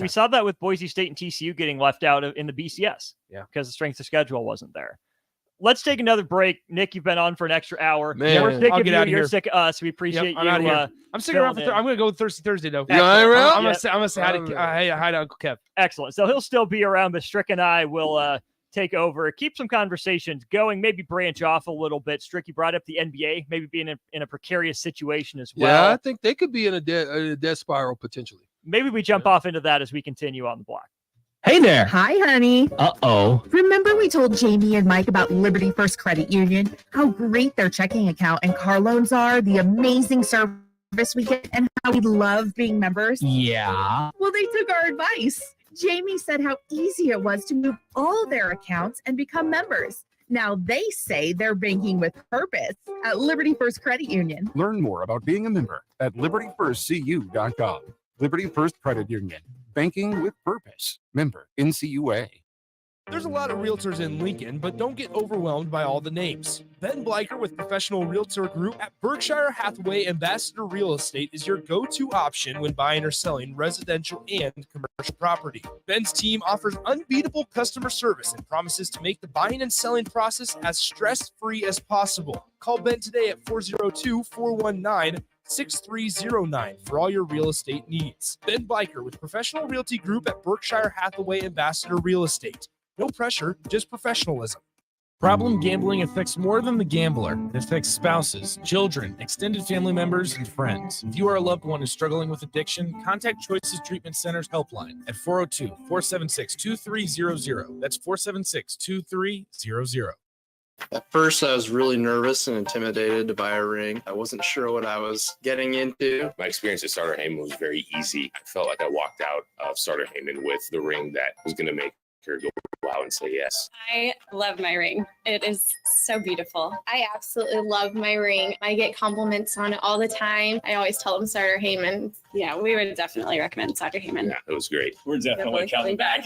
saw that with Boise State and TCU getting left out in the BCS. Yeah, because the strength of schedule wasn't there. Let's take another break. Nick, you've been on for an extra hour. Man, we're sick I'll of get you. out of You're here. sick of us. We appreciate Yep, I'm you. out of here. I'm sticking around for filling in. I'm going to go with Thursday though. You all right, I'm going to say hi to Uncle Kev. Excellent. So he'll still be around, but Strick and I will take over, keep some conversations going, maybe branch off a little bit. Strick, you brought up the NBA, maybe being in a precarious situation as well. Yeah, I think they could be in a death spiral potentially. Maybe we jump off into that as we continue on the block. Hey there. Hi, honey. Uh-oh. Remember we told Jamie and Mike about Liberty First Credit Union, how great their checking account and car loans are, the amazing service we get, and how we love being members? Yeah. Well, they took our advice. Jamie said how easy it was to move all their accounts and become members. Now they say they're banking with purpose at Liberty First Credit Union. Learn more about being a member at libertyfirstcu.com. Liberty First Credit Union. Banking with purpose. Member NCUA. There's a lot of realtors in Lincoln, but don't get overwhelmed by all the names. Ben Bleicher with Professional Realtor Group at Berkshire Hathaway Ambassador Real Estate is your go-to option when buying or selling residential and commercial property. Ben's team offers unbeatable customer service and promises to make the buying and selling process as stress-free as possible. Call Ben today at 402-419-6309 for all your real estate needs. Ben Bleicher with Professional Realty Group at Berkshire Hathaway Ambassador Real Estate. No pressure, just professionalism. Problem gambling affects more than the gambler. It affects spouses, children, extended family members, and friends. If you are a loved one who's struggling with addiction, contact Choices Treatment Center's helpline at 402-476-2300. That's 476-2300. At first, I was really nervous and intimidated to buy a ring. I wasn't sure what I was getting into. My experience at Starter Heyman was very easy. I felt like I walked out of Starter Heyman with the ring that was going to make her go out and say yes. I love my ring. It is so beautiful. I absolutely love my ring. I get compliments on it all the time. I always tell them Starter Heyman. Yeah, we would definitely recommend Sauter Heyman. Yeah, it was great. We're definitely coming back.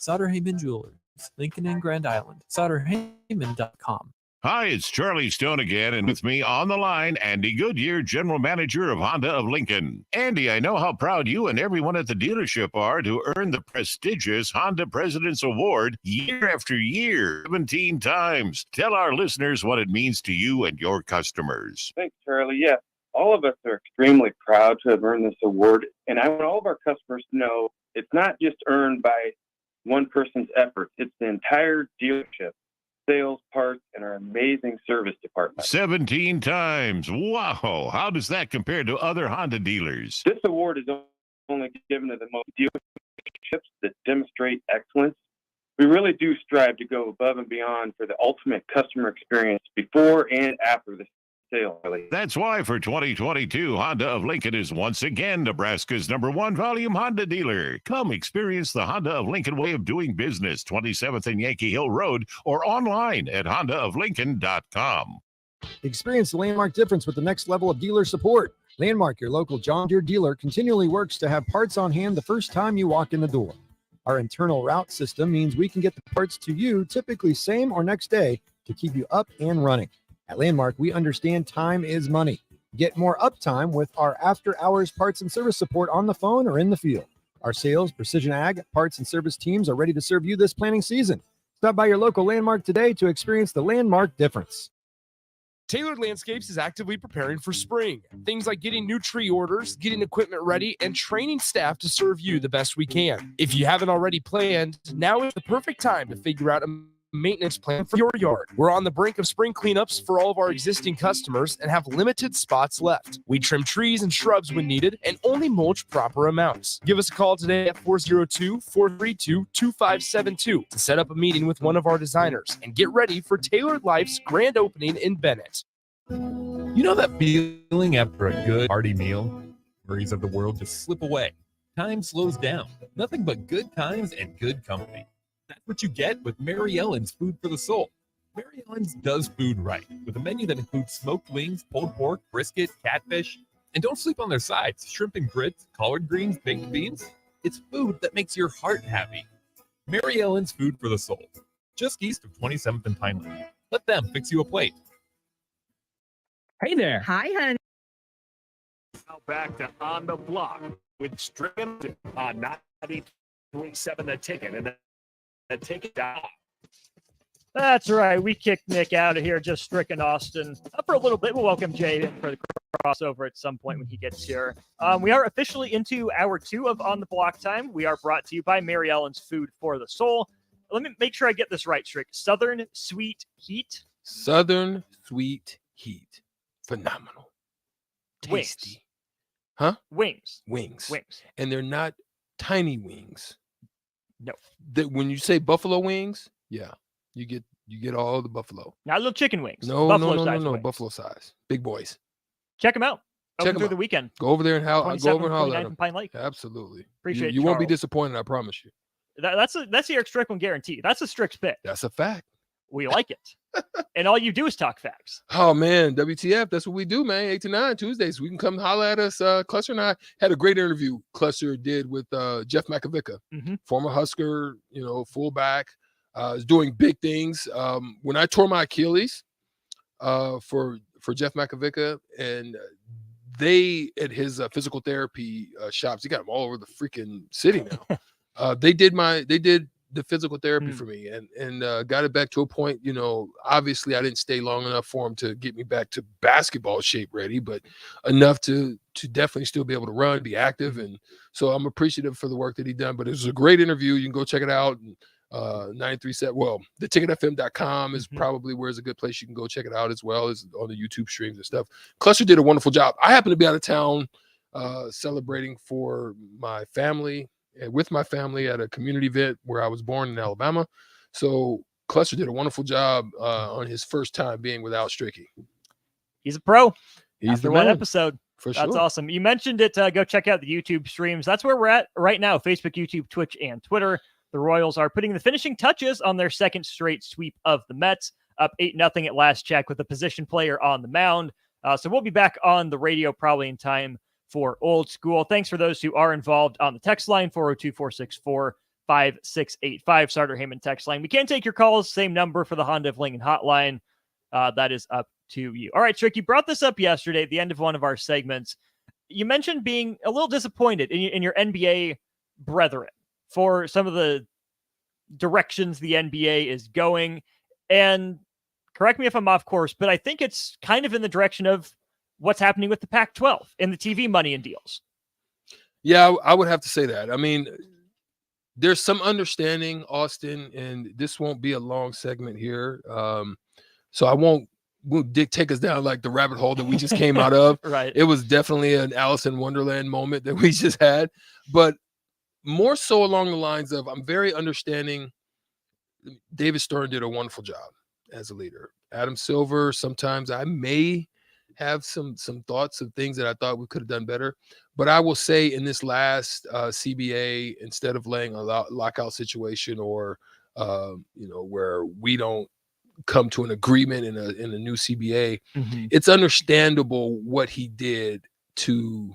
Sauter Heyman Jewelers, Lincoln and Grand Island. SauterHeyman.com. Hi, it's Charlie Stone again, and with me on the line, Andy Goodyear, General Manager of Honda of Lincoln. Andy, I know how proud you and everyone at the dealership are to earn the prestigious Honda President's Award year after year, 17 times. Tell our listeners what it means to you and your customers. Thanks, Charlie. Yes, all of us are extremely proud to have earned this award, and I want all of our customers to know it's not just earned by one person's efforts. It's the entire dealership, sales, parts, and our amazing service department. 17 times. Wow. How does that compare to other Honda dealers? This award is only given to the most dealerships that demonstrate excellence. We really do strive to go above and beyond for the ultimate customer experience before and after the sale. That's why for 2022, Honda of Lincoln is once again Nebraska's #1 volume Honda dealer. Come experience the Honda of Lincoln way of doing business, 27th and Yankee Hill Road, or online at hondaoflincoln.com. Experience the Landmark difference with the next level of dealer support. Landmark, your local John Deere dealer, continually works to have parts on hand the first time you walk in the door. Our internal route system means we can get the parts to you typically same or next day to keep you up and running. At Landmark, we understand time is money. Get more uptime with our after-hours parts and service support on the phone or in the field. Our sales, precision ag, parts, and service teams are ready to serve you this planting season. Stop by your local Landmark today to experience the Landmark difference. Tailored Landscapes is actively preparing for spring. Things like getting new tree orders, getting equipment ready, and training staff to serve you the best we can. If you haven't already planned, now is the perfect time to figure out a maintenance plan for your yard. We're on the brink of spring cleanups for all of our existing customers and have limited spots left. We trim trees and shrubs when needed and only mulch proper amounts. Give us a call today at 402-432-2572 to set up a meeting with one of our designers and get ready for Tailored Life's grand opening in Bennett. You know that feeling after a good hearty meal? Worries of the world just slip away. Time slows down. Nothing but good times and good company. That's what you get with Mary Ellen's Food for the Soul. Mary Ellen's does food right, with a menu that includes smoked wings, pulled pork, brisket, catfish. And don't sleep on their sides, shrimp and grits, collard greens, baked beans. It's food that makes your heart happy. Mary Ellen's Food for the Soul, just east of 27th and Pine Lane. Let them fix you a plate. Hey there. Hi, honey. Now back to On the Block with Strickland on 93.7 The Ticket and the Ticket down. That's right. We kicked Nick out of here, just stricken Austin for a little bit. We'll welcome Jay in for the crossover at some point when he gets here. We are officially into hour 2 of On the Block time. We are brought to you by Mary Ellen's Food for the Soul. Let me make sure I get this right, Strick. Southern Sweet Heat. Southern Sweet Heat. Phenomenal. Tasty. Wings. Huh? Wings. Wings. Wings. And they're not tiny wings. No. When you say buffalo wings, yeah, you get all the buffalo. Not little chicken wings. No, Buffalo no, size wings. buffalo size. Big boys. Check them out. Check Open 'em through out. the weekend. Go over there and holler at 29th them. and Pine Lake. Absolutely. Appreciate you won't be Charles. disappointed, I promise you. That's the Eric Strickland guarantee. That's a Strick's pick. That's a fact. We like it. And all you do is talk facts. Oh man, WTF, that's what we do, man. 8 to 9 Tuesdays. We can come holler at us. Cluster and I had a great interview Cluster did with Jeff Makovica, former Husker, fullback, is doing big things. When I tore my Achilles for Jeff Makovica, and they at his physical therapy shops, he got them all over the freaking city now. They did the physical therapy for me and got it back to a point, obviously I didn't stay long enough for him to get me back to basketball shape ready, but enough to definitely still be able to run, be active. And so I'm appreciative for the work that he done, but it was a great interview. You can go check it out. 937, well, theticketfm.com is probably where's a good place you can go check it out, as well as on the YouTube streams and stuff. Cluster did a wonderful job. I happen to be out of town celebrating for my family, with my family at a community event where I was born in Alabama. So Cluster did a wonderful job on his first time being without Stricky. He's a pro. He's After the one man. episode. For That's sure. awesome. You mentioned it. Go check out the YouTube streams. That's where we're at right now. Facebook, YouTube, Twitch, and Twitter. The Royals are putting the finishing touches on their second straight sweep of the Mets, up 8-0 at last check with a position player on the mound. So we'll be back on the radio probably in time for Old School. Thanks for those who are involved on the text line, 402-464-5685, Starter Heyman text line. We can't take your calls, same number for the Honda of Lincoln hotline. that is up to you. All right, Trick, you brought this up yesterday at the end of one of our segments. You mentioned being a little disappointed in your NBA brethren for some of the directions the NBA is going. And correct me if I'm off course, but I think it's kind of in the direction of what's happening with the Pac-12 and the TV money and deals. Yeah, I would have to say that. I mean, there's some understanding, Austin, and this won't be a long segment here. So I won't take us down like the rabbit hole that we just came out of. Right. It was definitely an Alice in Wonderland moment that we just had, but more so along the lines of I'm very understanding. David Stern did a wonderful job as a leader. Adam Silver, sometimes I may have some thoughts of things that I thought we could have done better. But I will say in this last CBA, instead of laying a lockout situation or where we don't come to an agreement in a new CBA, it's understandable what he did to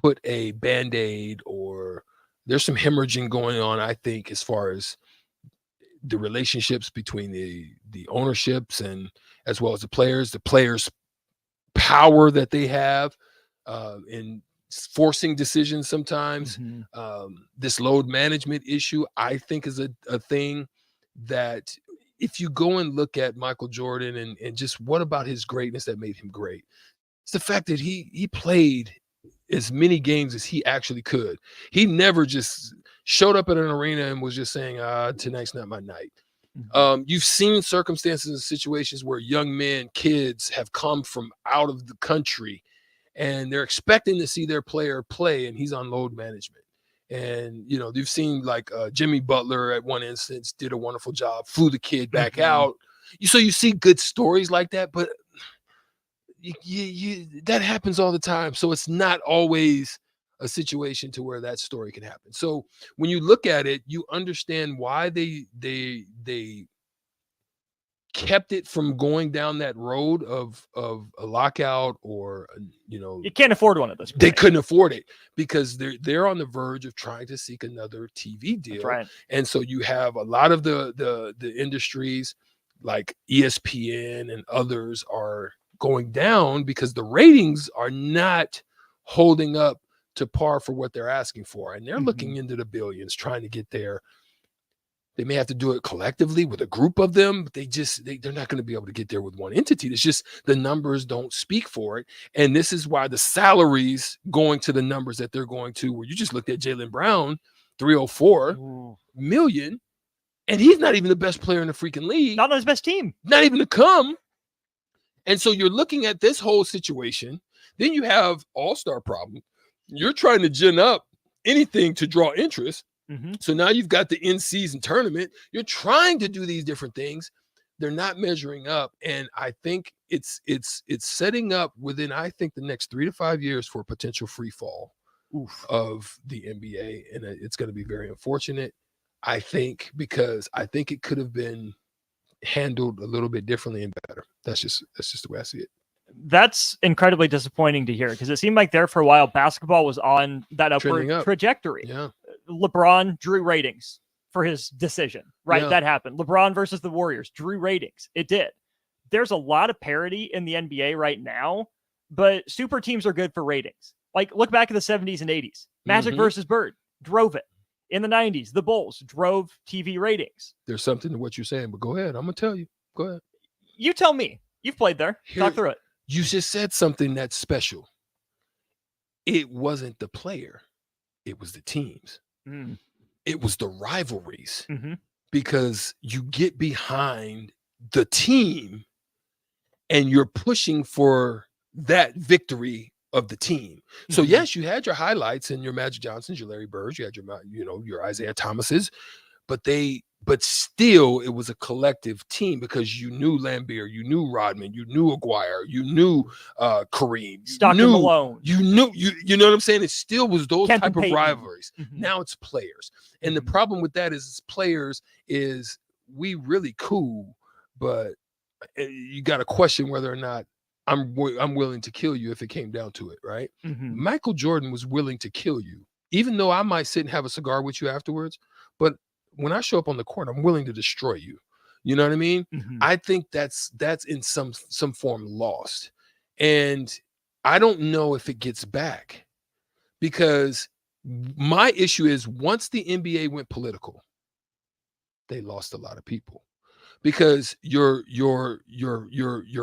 put a Band-Aid, or there's some hemorrhaging going on, I think, as far as the relationships between the ownerships and as well as the players' power that they have in forcing decisions sometimes. This load management issue, I think, is a thing that if you go and look at Michael Jordan and just what about his greatness that made him great, it's the fact that he played as many games as he actually could. He never just showed up at an arena and was just saying, tonight's not my night. You've seen circumstances and situations where young men, kids have come from out of the country and they're expecting to see their player play, and he's on load management. And, you've seen like Jimmy Butler at one instance did a wonderful job, flew the kid back out. So you see good stories like that, but that happens all the time. So it's not always a situation to where that story can happen. So when you look at it, you understand why they kept it from going down that road of a lockout, or you can't afford one at this point. They couldn't afford it because they're on the verge of trying to seek another TV deal. That's right. And so you have a lot of the industries like ESPN and others are going down because the ratings are not holding up to par for what they're asking for. And they're looking into the billions trying to get there. They may have to do it collectively with a group of them, but they're not going to be able to get there with one entity. It's just the numbers don't speak for it. And this is why the salaries going to the numbers that they're going to, where you just looked at Jaylen Brown, $304 million, and he's not even the best player in the freaking league. Not on his best team. Not even to come. And so you're looking at this whole situation. Then you have all-star problem. You're trying to gin up anything to draw interest. So now you've got the in-season tournament. You're trying to do these different things. They're not measuring up. And I think it's setting up within, I think, the next 3 to 5 years for a potential free fall of the NBA. And it's going to be very unfortunate, I think, because I think it could have been handled a little bit differently and better. That's just the way I see it. That's incredibly disappointing to hear, because it seemed like there for a while basketball was on that upward trajectory. Yeah. LeBron drew ratings for his decision, right? Yeah. That happened. LeBron versus the Warriors drew ratings. It did. There's a lot of parity in the NBA right now, but super teams are good for ratings. Like, look back at the 70s and 80s. Magic versus Bird drove it. In the 90s, the Bulls drove TV ratings. There's something to what you're saying, but go ahead. I'm going to tell you. Go ahead. You tell me. You've played there. Talk through it. You just said something that's special. It wasn't the player. It was the teams. It was the rivalries, because you get behind the team and you're pushing for that victory of the team. So yes, you had your highlights and your Magic Johnsons, your Larry Birds, you had your Isaiah Thomases, but still it was a collective team, because you knew Lambeer, you knew Rodman, you knew Aguirre, you knew Kareem, Stockton Malone. You know what I'm saying? It still was those Kemp type and of Payton. rivalries. Now it's players. And the problem with that is players is we really cool, but you got to question whether or not I'm willing to kill you if it came down to it, right? Michael Jordan was willing to kill you, even though I might sit and have a cigar with you afterwards. But when I show up on the court, I'm willing to destroy you. You know what I mean? Mhm. I think that's in some form lost. And I don't know if it gets back, because my issue is once the NBA went political, they lost a lot of people, because your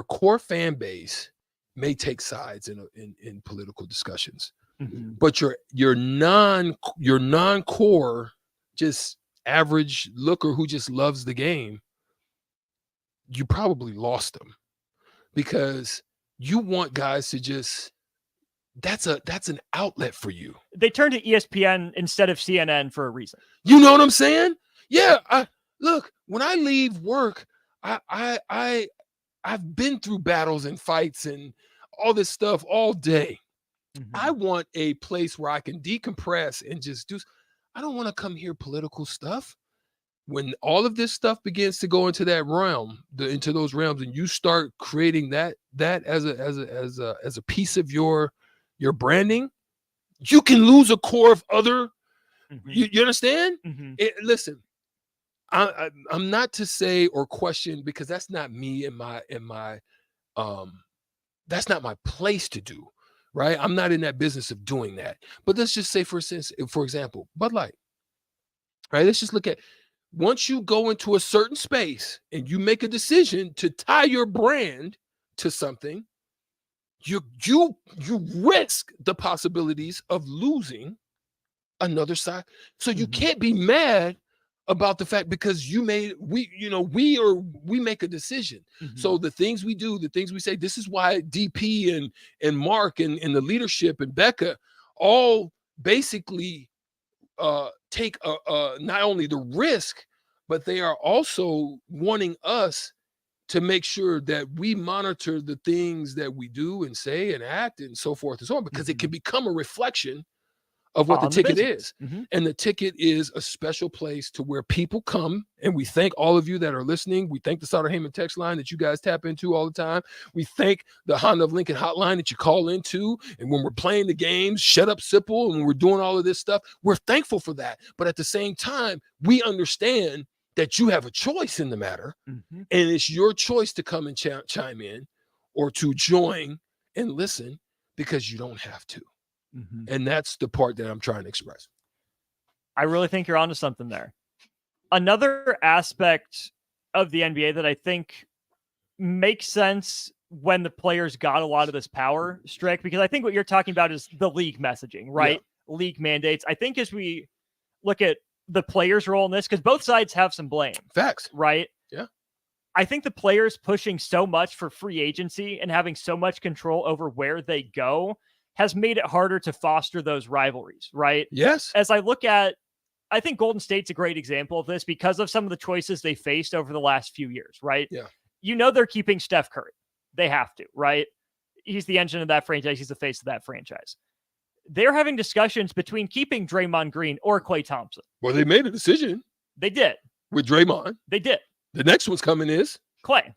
core fan base may take sides in political discussions, Mhm. but your non-core, just average looker who just loves the game, you probably lost them, because you want guys to just that's an outlet for you. They turned to ESPN instead of CNN for a reason. You know what I'm saying? Yeah. Look, when I leave work, I've been through battles and fights and all this stuff all day. I want a place where I can decompress and just I don't want to come hear political stuff. When all of this stuff begins to go into that realm, into those realms, and you start creating that as a piece of your branding, you can lose a core of other. You understand? Listen, I'm not to say or question, because that's not me and my that's not my place to do, right? I'm not in that business of doing that. But let's just say, for example, Bud Light, right? Let's just look at, once you go into a certain space and you make a decision to tie your brand to something, you risk the possibilities of losing another side. So you can't be mad about the fact, because we make a decision. So the things we do, the things we say, this is why DP and Mark and the leadership and Becca all basically take not only the risk, but they are also wanting us to make sure that we monitor the things that we do and say and act and so forth and so on, because it can become a reflection of what the ticket is. And the ticket is a special place to where people come. And we thank all of you that are listening. We thank the Sutter Heyman text line that you guys tap into all the time. We thank the Honda of Lincoln hotline that you call into. And when we're playing the games, Shut Up Sipple, and when we're doing all of this stuff, we're thankful for that. But at the same time, we understand that you have a choice in the matter. And it's your choice to come and chime in, or to join and listen, because you don't have to. And that's the part that I'm trying to express. I really think you're onto something there. Another aspect of the NBA that I think makes sense when the players got a lot of this power, Strick, because I think what you're talking about is the league messaging, right? Yeah. League mandates. I think as we look at the players' role in this, because both sides have some blame. Facts. Right? Yeah. I think the players pushing so much for free agency and having so much control over where they go has made it harder to foster those rivalries, right? Yes. As I look at, I think Golden State's a great example of this because of some of the choices they faced over the last few years, right? Yeah. You know they're keeping Steph Curry. They have to, right? He's the engine of that franchise. He's the face of that franchise. They're having discussions between keeping Draymond Green or Klay Thompson. Well, they made a decision. They did. With Draymond. They did. The next one's coming is Klay.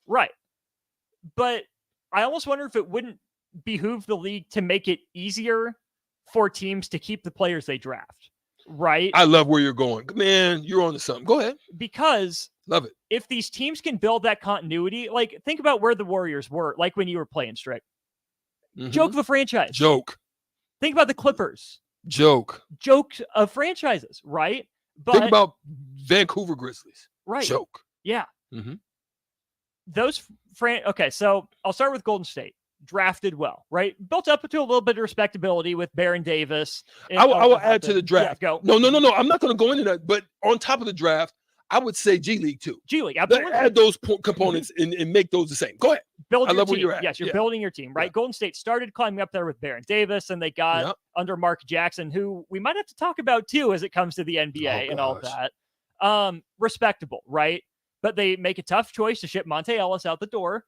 Right. But I almost wonder if it wouldn't behoove the league to make it easier for teams to keep the players they draft, right? I love where you're going. Man, you're on to something. Go ahead. Because love it. If these teams can build that continuity, like think about where the Warriors were, like when you were playing, Strick. Joke of a franchise. Joke. Think about the Clippers. Joke. Joke of franchises, right? But think about Vancouver Grizzlies. Right. Joke. Yeah. Those okay, so I'll start with Golden State. Drafted well, right? Built up to a little bit of respectability with Baron Davis. I will add to the draft. Yeah, go. No. I'm not going to go into that. But on top of the draft, I would say G League too. G League, absolutely. Add those components and make those the same. Go ahead. Build I your love team. where you're at. Yes, you're building your team, right? Yeah. Golden State started climbing up there with Baron Davis, and they got under Mark Jackson, who we might have to talk about too as it comes to the NBA and all of that. Respectable, right? But they make a tough choice to ship Monte Ellis out the door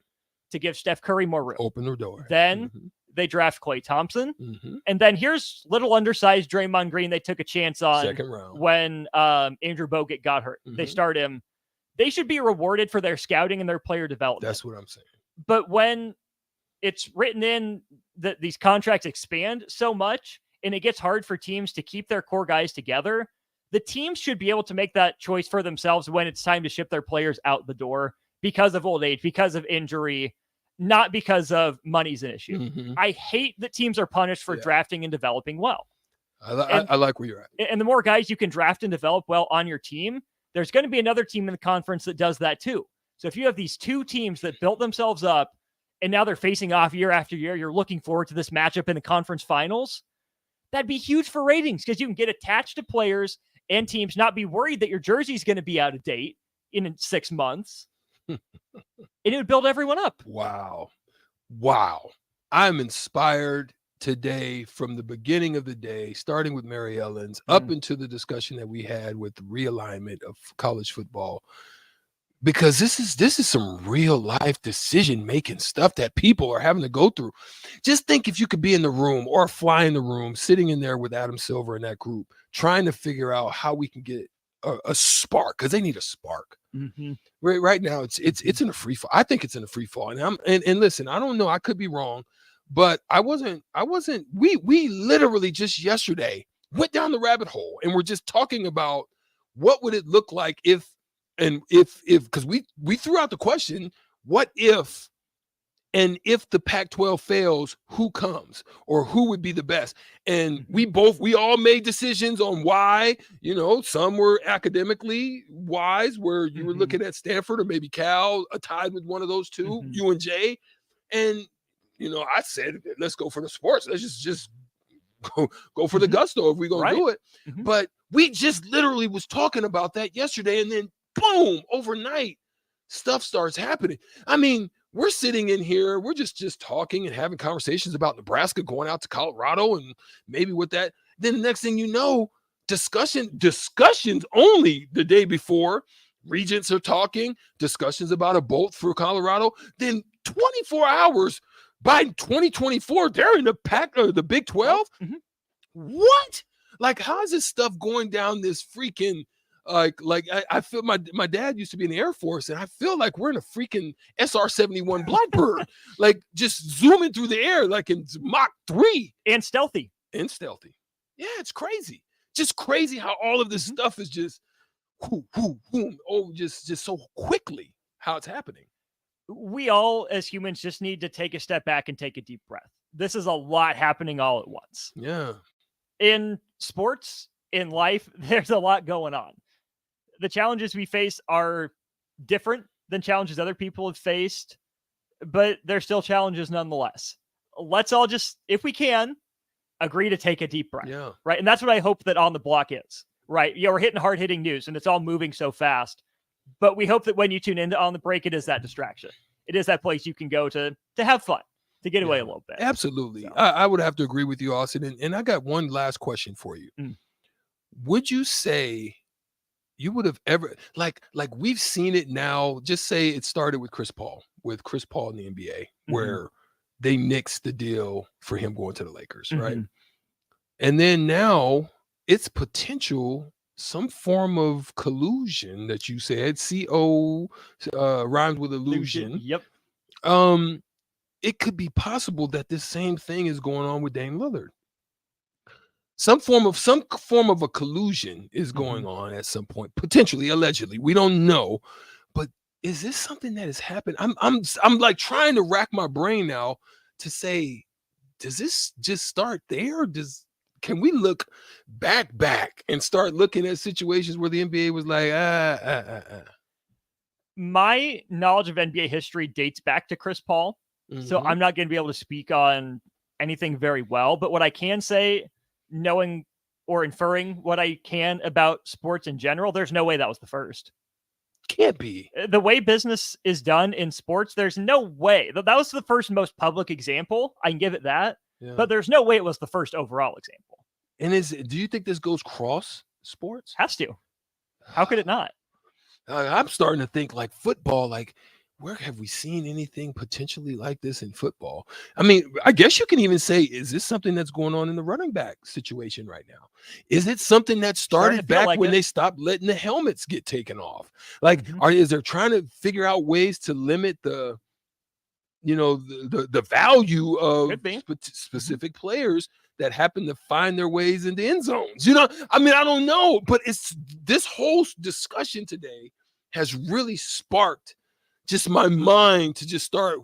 to give Steph Curry more room. Open the door. Then they draft Klay Thompson. And then here's little undersized Draymond Green they took a chance on second round when Andrew Bogut got hurt. They start him. They should be rewarded for their scouting and their player development. That's what I'm saying. But when it's written in that these contracts expand so much and it gets hard for teams to keep their core guys together, The teams should be able to make that choice for themselves when it's time to ship their players out the door because of old age, because of injury, not because of money's an issue. Mhm. I hate that teams are punished for drafting and developing well. I like where you're at. And the more guys you can draft and develop well on your team, there's going to be another team in the conference that does that too. So if you have these two teams that built themselves up and now they're facing off year after year, you're looking forward to this matchup in the conference finals, that'd be huge for ratings because you can get attached to players and teams, not be worried that your jersey is going to be out of date in 6 months. And it would build everyone up. Wow. I'm inspired today from the beginning of the day, starting with Mary Ellen's up into the discussion that we had with the realignment of college football, because this is some real life decision making stuff that people are having to go through. Just think if you could be in the room or fly in the room, sitting in there with Adam Silver and that group, trying to figure out how we can get a spark, because they need a spark. Right now, it's in a free fall. I think it's in a free fall. And listen, I don't know. I could be wrong, but I wasn't. We literally just yesterday went down the rabbit hole and we're just talking about what would it look like if because we threw out the question, what if, and if the Pac-12 fails, who comes or who would be the best? And we all made decisions on why. Some were academically wise, where you were looking at Stanford or maybe Cal, tied with one of those two, UNJ. And, I said, let's go for the sports. Let's just go for the gusto if we're going to do it. But we just literally was talking about that yesterday. And then boom, overnight, stuff starts happening. I mean, we're sitting in here, we're just talking and having conversations about Nebraska going out to Colorado and maybe with that. Then the next thing you know, discussions only the day before, regents are talking, discussions about a boat for Colorado. Then 24 hours by 2024, they're in the Big 12. What? Like, how is this stuff going down this freaking I feel my dad used to be in the Air Force, and I feel like we're in a freaking SR-71 Blackbird, like just zooming through the air like in Mach 3. And stealthy. Yeah, it's crazy. Just crazy how all of this stuff is just just so quickly how it's happening. We all as humans just need to take a step back and take a deep breath. This is a lot happening all at once. Yeah. In sports, in life, there's a lot going on. The challenges we face are different than challenges other people have faced, but they're still challenges nonetheless. Let's all just, if we can, agree to take a deep breath. Yeah. Right. And that's what I hope that On the Block is. Right. Yeah, we're hitting hard-hitting news and it's all moving so fast. But we hope that when you tune into On the Break, it is that distraction. It is that place you can go to have fun, to get away a little bit. Absolutely. So. I would have to agree with you, Austin. And I got one last question for you. Would you say you would have ever, like we've seen it now, just say it started with Chris Paul in the NBA, where they nixed the deal for him going to the Lakers, right? And then now it's potential, some form of collusion that you said, CO rhymes with illusion. Yep. It could be possible that this same thing is going on with Dame Lillard. Some form of a collusion is going on at some point, potentially, allegedly. We don't know, but is this something that has happened? I'm like trying to rack my brain now to say, does this just start there? Can we look back and start looking at situations where the NBA was like, My knowledge of NBA history dates back to Chris Paul, so I'm not going to be able to speak on anything very well. But what I can say, knowing or inferring what I can about sports in general, there's no way that was the first. Can't be. The way business is done in sports, there's no way. That was the first most public example. I can give it that. Yeah. But there's no way it was the first overall example. And do you think this goes cross sports? Has to. How could it not? I'm starting to think like football, like where have we seen anything potentially like this in football? I mean, I guess you can even say, is this something that's going on in the running back situation right now? Is it something that started back like when they stopped letting the helmets get taken off? Like, is there trying to figure out ways to limit the value of specific players that happen to find their ways into end zones. You know, I mean, I don't know, but it's this whole discussion today has really sparked just my mind to just start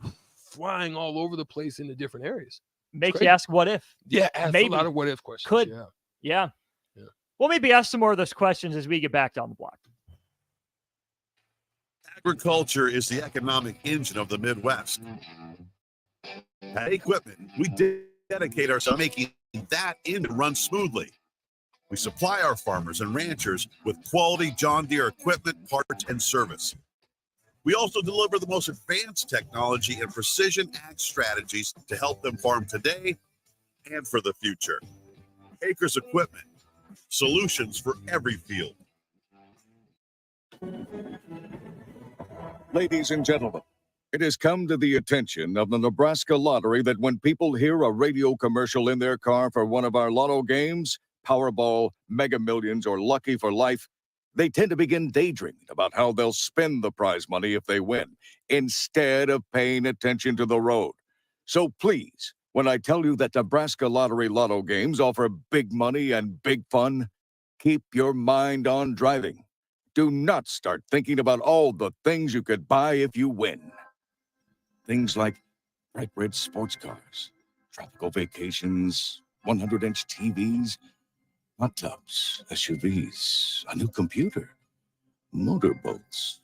flying all over the place into different areas. Makes you ask what if. Yeah, ask maybe a lot of what if questions. Could. Yeah. We'll maybe ask some more of those questions as we get back down the block. Agriculture is the economic engine of the Midwest. At Equipment, we dedicate ourselves to making that engine run smoothly. We supply our farmers and ranchers with quality John Deere equipment, parts, and service. We also deliver the most advanced technology and precision ag strategies to help them farm today and for the future. Acres Equipment, solutions for every field. Ladies and gentlemen, it has come to the attention of the Nebraska Lottery that when people hear a radio commercial in their car for one of our lotto games, Powerball, Mega Millions, or Lucky for Life, they tend to begin daydreaming about how they'll spend the prize money if they win, instead of paying attention to the road. So please, when I tell you that Nebraska Lottery Lotto games offer big money and big fun, keep your mind on driving. Do not start thinking about all the things you could buy if you win. Things like bright red sports cars, tropical vacations, 100-inch TVs, hot tubs, SUVs, a new computer, motorboats.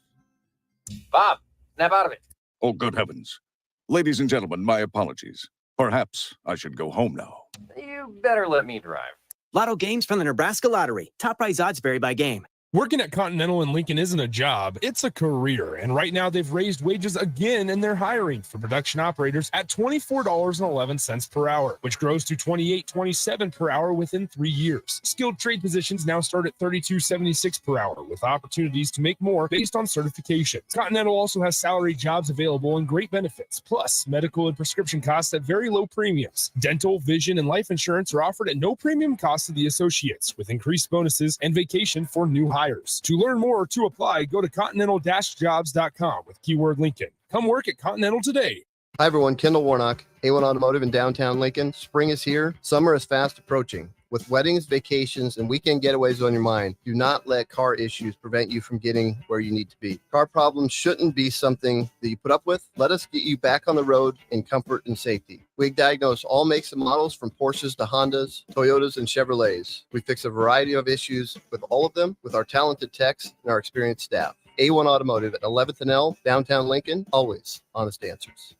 Bob, snap out of it. Oh, good heavens. Ladies and gentlemen, my apologies. Perhaps I should go home now. You better let me drive. Lotto games from the Nebraska Lottery. Top prize odds vary by game. Working at Continental in Lincoln isn't a job, it's a career. And right now they've raised wages again and they're hiring for production operators at $24.11 per hour, which grows to $28.27 per hour within 3 years. Skilled trade positions now start at $32.76 per hour with opportunities to make more based on certifications. Continental also has salary jobs available and great benefits, plus medical and prescription costs at very low premiums. Dental, vision, and life insurance are offered at no premium cost to the associates with increased bonuses and vacation for new hires. To learn more or to apply, go to continental-jobs.com with keyword Lincoln. Come work at Continental today. Hi, everyone. Kendall Warnock, A1 Automotive in downtown Lincoln. Spring is here. Summer is fast approaching. With weddings, vacations, and weekend getaways on your mind, do not let car issues prevent you from getting where you need to be. Car problems shouldn't be something that you put up with. Let us get you back on the road in comfort and safety. We diagnose all makes and models from Porsches to Hondas, Toyotas, and Chevrolets. We fix a variety of issues with all of them with our talented techs and our experienced staff. A1 Automotive at 11th and L, downtown Lincoln, always honest answers.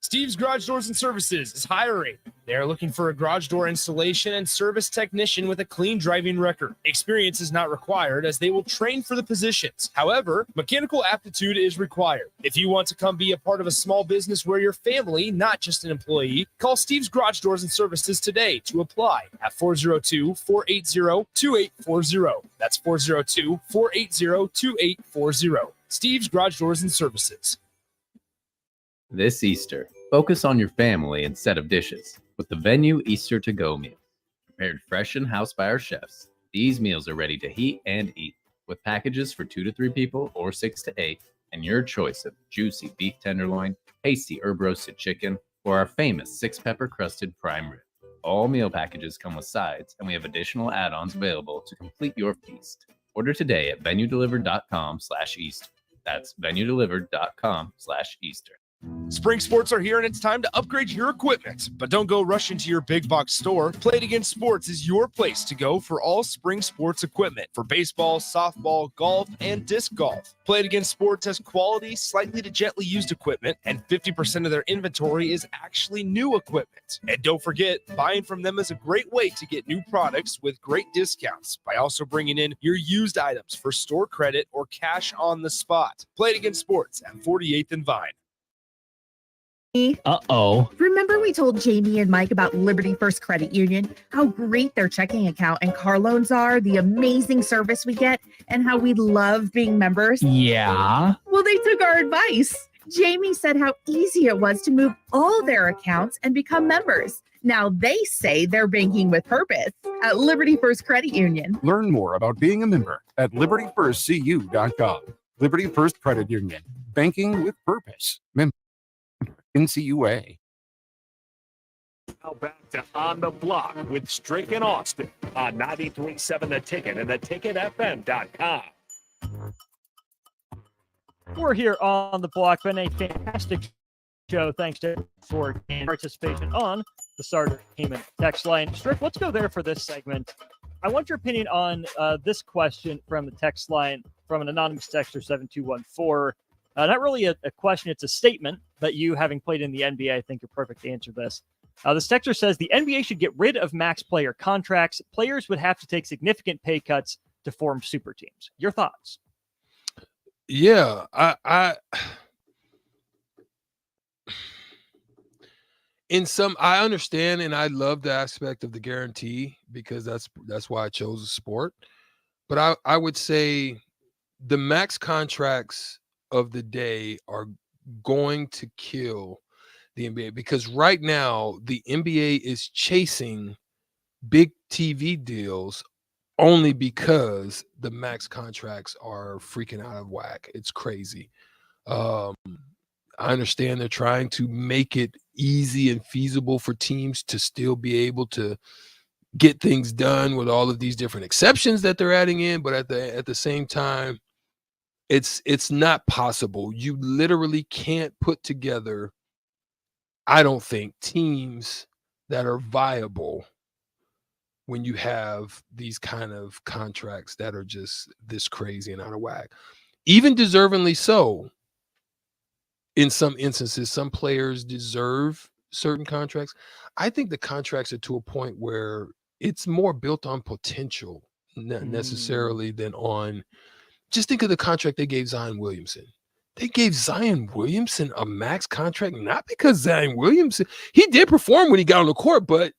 Steve's Garage Doors and Services is hiring. They are looking for a garage door installation and service technician with a clean driving record. Experience is not required as they will train for the positions. However, mechanical aptitude is required. If you want to come be a part of a small business where you're family, not just an employee, call Steve's Garage Doors and Services today to apply at 402-480-2840. That's 402-480-2840. Steve's Garage Doors and Services. This Easter, focus on your family instead of dishes with the Venue Easter to-go meal. Prepared fresh in-house by our chefs, these meals are ready to heat and eat with packages for 2 to 3 people or 6 to 8 and your choice of juicy beef tenderloin, tasty herb roasted chicken, or our famous 6-pepper crusted prime rib. All meal packages come with sides and we have additional add-ons available to complete your feast. Order today at venuedelivered.com/Easter. That's venuedelivered.com/Easter. Spring sports are here and it's time to upgrade your equipment. But don't go rushing to your big box store. Play It Again Sports is your place to go for all spring sports equipment for baseball, softball, golf, and disc golf. Play It Again Sports has quality, slightly to gently used equipment, and 50% of their inventory is actually new equipment. And don't forget, buying from them is a great way to get new products with great discounts by also bringing in your used items for store credit or cash on the spot. Play It Again Sports at 48th and Vine. Uh-oh. Remember we told Jamie and Mike about Liberty First Credit Union, how great their checking account and car loans are, the amazing service we get, and how we love being members? Yeah. Well, they took our advice. Jamie said how easy it was to move all their accounts and become members. Now they say they're banking with purpose at Liberty First Credit Union. Learn more about being a member at libertyfirstcu.com. Liberty First Credit Union. Banking with purpose. Member NCUA. Now back to On the Block with Strick and Austin on 93.7 The Ticket and theticketfm.com. We're here on the block. Been a fantastic show. Thanks to for participation on the Starter Payment text line. Strick, let's go there for this segment. I want your opinion on this question from the text line from an anonymous texter 7214. Not really a question, it's a statement that you, having played in the NBA, I think you're perfect to answer this. This texter says the NBA should get rid of max player contracts. Players would have to take significant pay cuts to form super teams. Your thoughts? Yeah, I understand, and I love the aspect of the guarantee because that's why I chose the sport. But I would say the max contracts of the day are going to kill the NBA because right now the NBA is chasing big TV deals only because the max contracts are freaking out of whack. It's crazy. I understand they're trying to make it easy and feasible for teams to still be able to get things done with all of these different exceptions that they're adding in, but at the same time, it's not possible. You literally can't put together, I don't think, teams that are viable when you have these kind of contracts that are just this crazy and out of whack. Even deservingly so. In some instances, some players deserve certain contracts. I think the contracts are to a point where it's more built on potential, not necessarily than on. Just think of the contract they gave Zion Williamson. They gave Zion Williamson a max contract, not because Zion Williamson, he did perform when he got on the court, but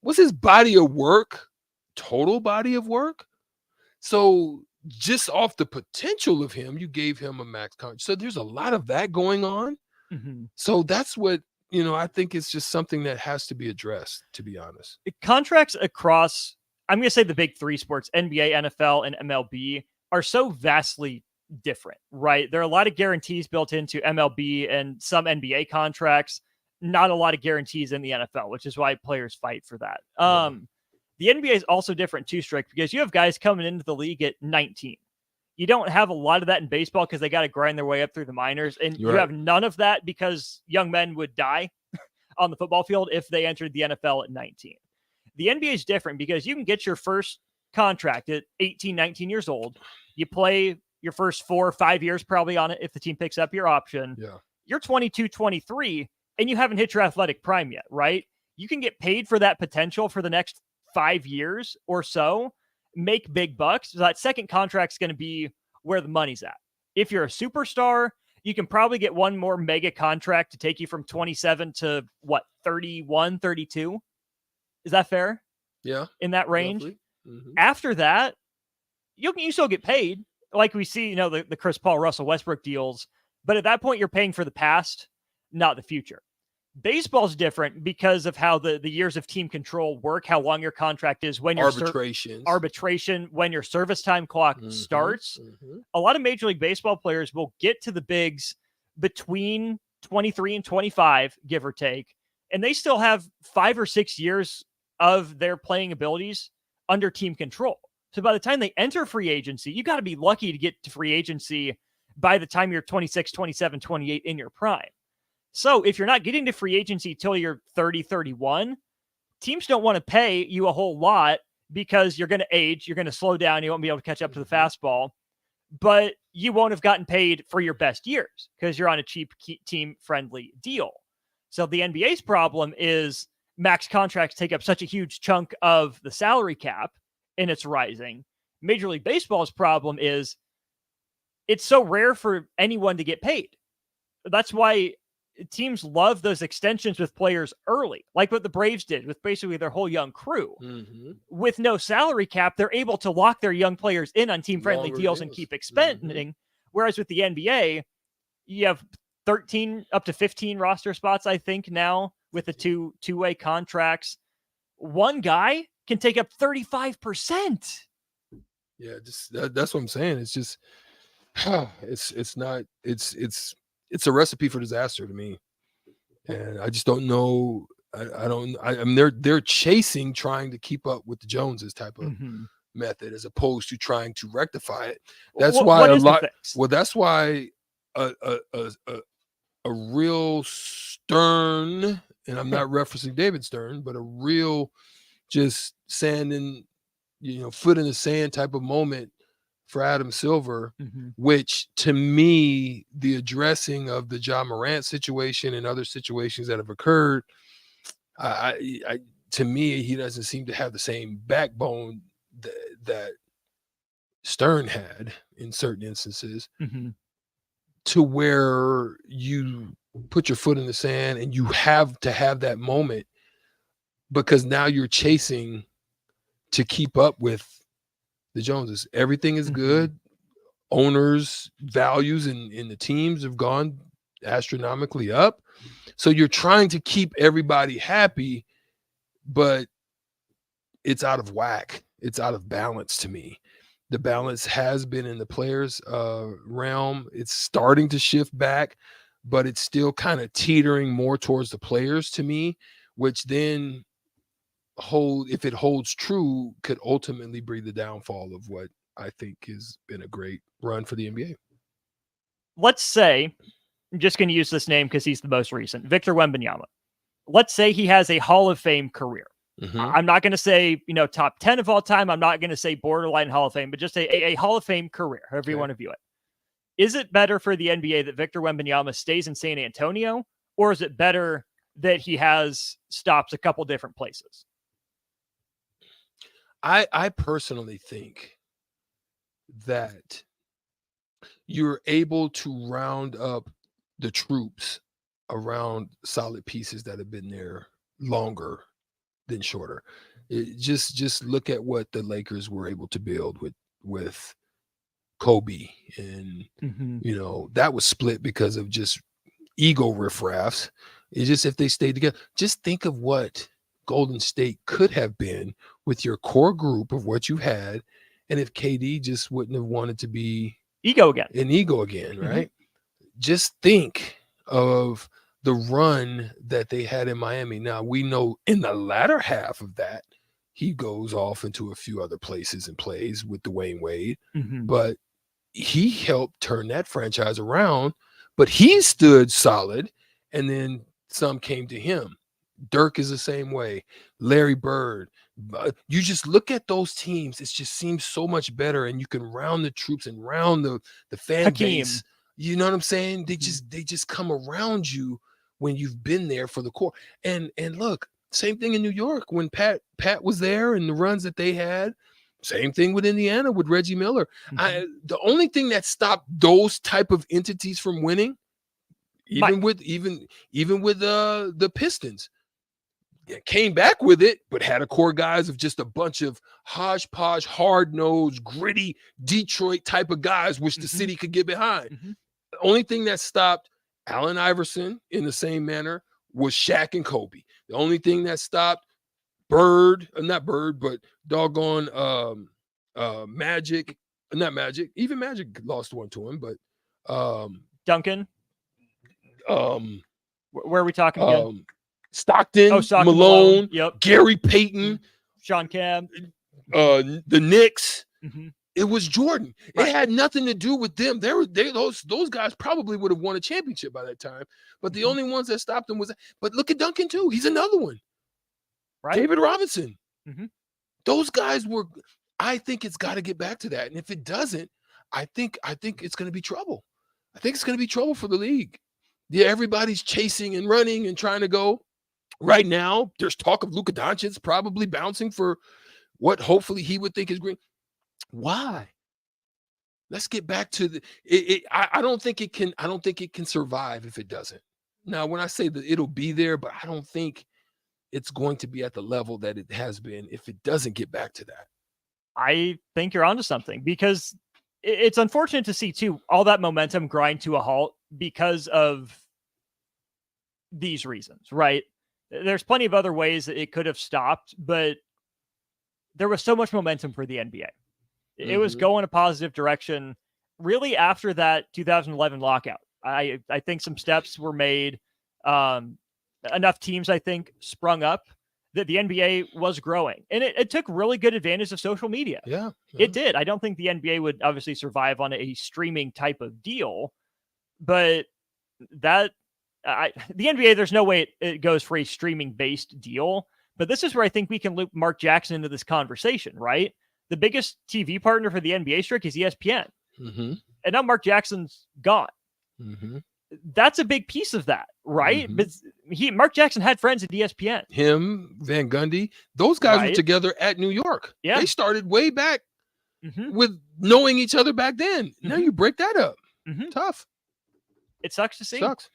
was his body of work, total body of work? So just off the potential of him, you gave him a max contract. So there's a lot of that going on. Mm-hmm. So that's what, I think it's just something that has to be addressed, to be honest. Contracts across, I'm going to say the big three sports, NBA, NFL, and MLB, are so vastly different, right? There are a lot of guarantees built into MLB and some NBA contracts, not a lot of guarantees in the NFL, which is why players fight for that. The NBA is also different too, Strick, because you have guys coming into the league at 19. You don't have a lot of that in baseball because they got to grind their way up through the minors. And you have none of that because young men would die on the football field if they entered the NFL at 19. The NBA is different because you can get your first contract at 18, 19 years old. You play your first 4 or 5 years probably on it if the team picks up your option. Yeah. You're 22, 23, and you haven't hit your athletic prime yet, right? You can get paid for that potential for the next 5 years or so, make big bucks. So that second contract's going to be where the money's at. If you're a superstar, you can probably get one more mega contract to take you from 27 to 31, 32. Is that fair? Yeah. In that range. Mm-hmm. After that, you still get paid. Like we see, the Chris Paul, Russell Westbrook deals. But at that point, you're paying for the past, not the future. Baseball's different because of how the years of team control work, how long your contract is, when your arbitration, when your service time clock starts. Mm-hmm. A lot of Major League Baseball players will get to the bigs between 23 and 25, give or take, and they still have 5 or 6 years of their playing abilities under team control. So by the time they enter free agency, you got to be lucky to get to free agency by the time you're 26, 27, 28 in your prime. So if you're not getting to free agency till you're 30, 31, teams don't want to pay you a whole lot because you're going to age, you're going to slow down, you won't be able to catch up to the fastball, but you won't have gotten paid for your best years because you're on a cheap team-friendly deal. So the NBA's problem is max contracts take up such a huge chunk of the salary cap and it's rising. Major League Baseball's problem is it's so rare for anyone to get paid. That's why teams love those extensions with players early, like what the Braves did with basically their whole young crew. Mm-hmm. With no salary cap, they're able to lock their young players in on team-friendly deals and keep expanding. Mm-hmm. Whereas with the NBA, you have 13 up to 15 roster spots, I think, now with the two-way contracts. One guy can take up 35%. Yeah, that's what I'm saying. It's just it's a recipe for disaster to me. And I just don't know I mean, they're chasing, trying to keep up with the Joneses type of method, as opposed to trying to rectify it. That's why a lot. Well, that's why a real stern, and I'm not referencing David Stern, but a real just sanding, foot in the sand type of moment for Adam Silver, which to me, the addressing of the John Morant situation and other situations that have occurred, to me, he doesn't seem to have the same backbone that Stern had in certain instances, to where you put your foot in the sand and you have to have that moment, because now you're chasing to keep up with the Joneses. Everything is good. Owners' values in the teams have gone astronomically up. So you're trying to keep everybody happy, but it's out of whack. It's out of balance to me. The balance has been in the players' realm. It's starting to shift back, but it's still kind of teetering more towards the players to me, which then if it holds true, could ultimately be the downfall of what I think has been a great run for the NBA. Let's say, I'm just going to use this name because he's the most recent, Victor Wembanyama. Let's say he has a Hall of Fame career. I'm not going to say, top 10 of all time. I'm not going to say borderline Hall of Fame, but just a Hall of Fame career, however you want to view it. Is it better for the NBA that Victor Wembanyama stays in San Antonio, or is it better that he has stops a couple different places? I personally think that you're able to round up the troops around solid pieces that have been there longer than shorter. Just look at what the Lakers were able to build with Kobe, and that was split because of just ego riffraffs. It's just, if they stayed together, just think of what Golden State could have been with your core group of what you had, and if KD just wouldn't have wanted to be an ego again, right? Just think of the run that they had in Miami. Now, we know in the latter half of that, he goes off into a few other places and plays with Dwayne Wade, but he helped turn that franchise around, but he stood solid, and then some came to him. Dirk is the same way. Larry Bird. You just look at those teams, it just seems so much better, and you can round the troops and round the fan base. You know what I'm saying? They just come around you when you've been there for the core. And look, same thing in New York when Pat was there and the runs that they had. Same thing with Indiana with Reggie Miller. The only thing that stopped those type of entities from winning, even with the Pistons, came back with it, but had a core guys of just a bunch of hodgepodge, hard-nosed, gritty Detroit type of guys, which the city could get behind. The only thing that stopped Allen Iverson in the same manner was Shaq and Kobe. The only thing that stopped Magic, not Magic, even Magic lost one to him, but Duncan. Where are we talking again? Stockton, Malone, yep. Gary Payton, Sean Kemp, the Knicks. It was Jordan. Right. It had nothing to do with them. Those guys probably would have won a championship by that time. But the only ones that stopped them but look at Duncan too. He's another one. Right. David Robinson. Those guys were. I think it's got to get back to that. And if it doesn't, I think it's going to be trouble. I think it's going to be trouble for the league. Yeah, everybody's chasing and running and trying to go. Right now, there's talk of Luka Doncic probably bouncing for what hopefully he would think is great. Why? Let's get back to I don't think it can survive if it doesn't. Now, when I say that it'll be there, but I don't think it's going to be at the level that it has been if it doesn't get back to that. I think you're onto something, because it's unfortunate to see too all that momentum grind to a halt because of these reasons, right? There's plenty of other ways that it could have stopped, but there was so much momentum for the NBA. It was going a positive direction really after that 2011 lockout. I think some steps were made. enough teams, I think, sprung up that the NBA was growing. And it took really good advantage of social media. Yeah. It did. I don't think the NBA would obviously survive on a streaming type of deal, but the NBA, there's no way it goes for a streaming-based deal. But this is where I think we can loop Mark Jackson into this conversation, right? The biggest TV partner for the NBA Strict is ESPN. Mm-hmm. And now Mark Jackson's gone. Mm-hmm. That's a big piece of that, right? But Mark Jackson had friends at ESPN. Him, Van Gundy, those guys were together at New York. Yeah. They started way back with knowing each other back then. Now you break that up. Tough. It sucks to see. Sucks.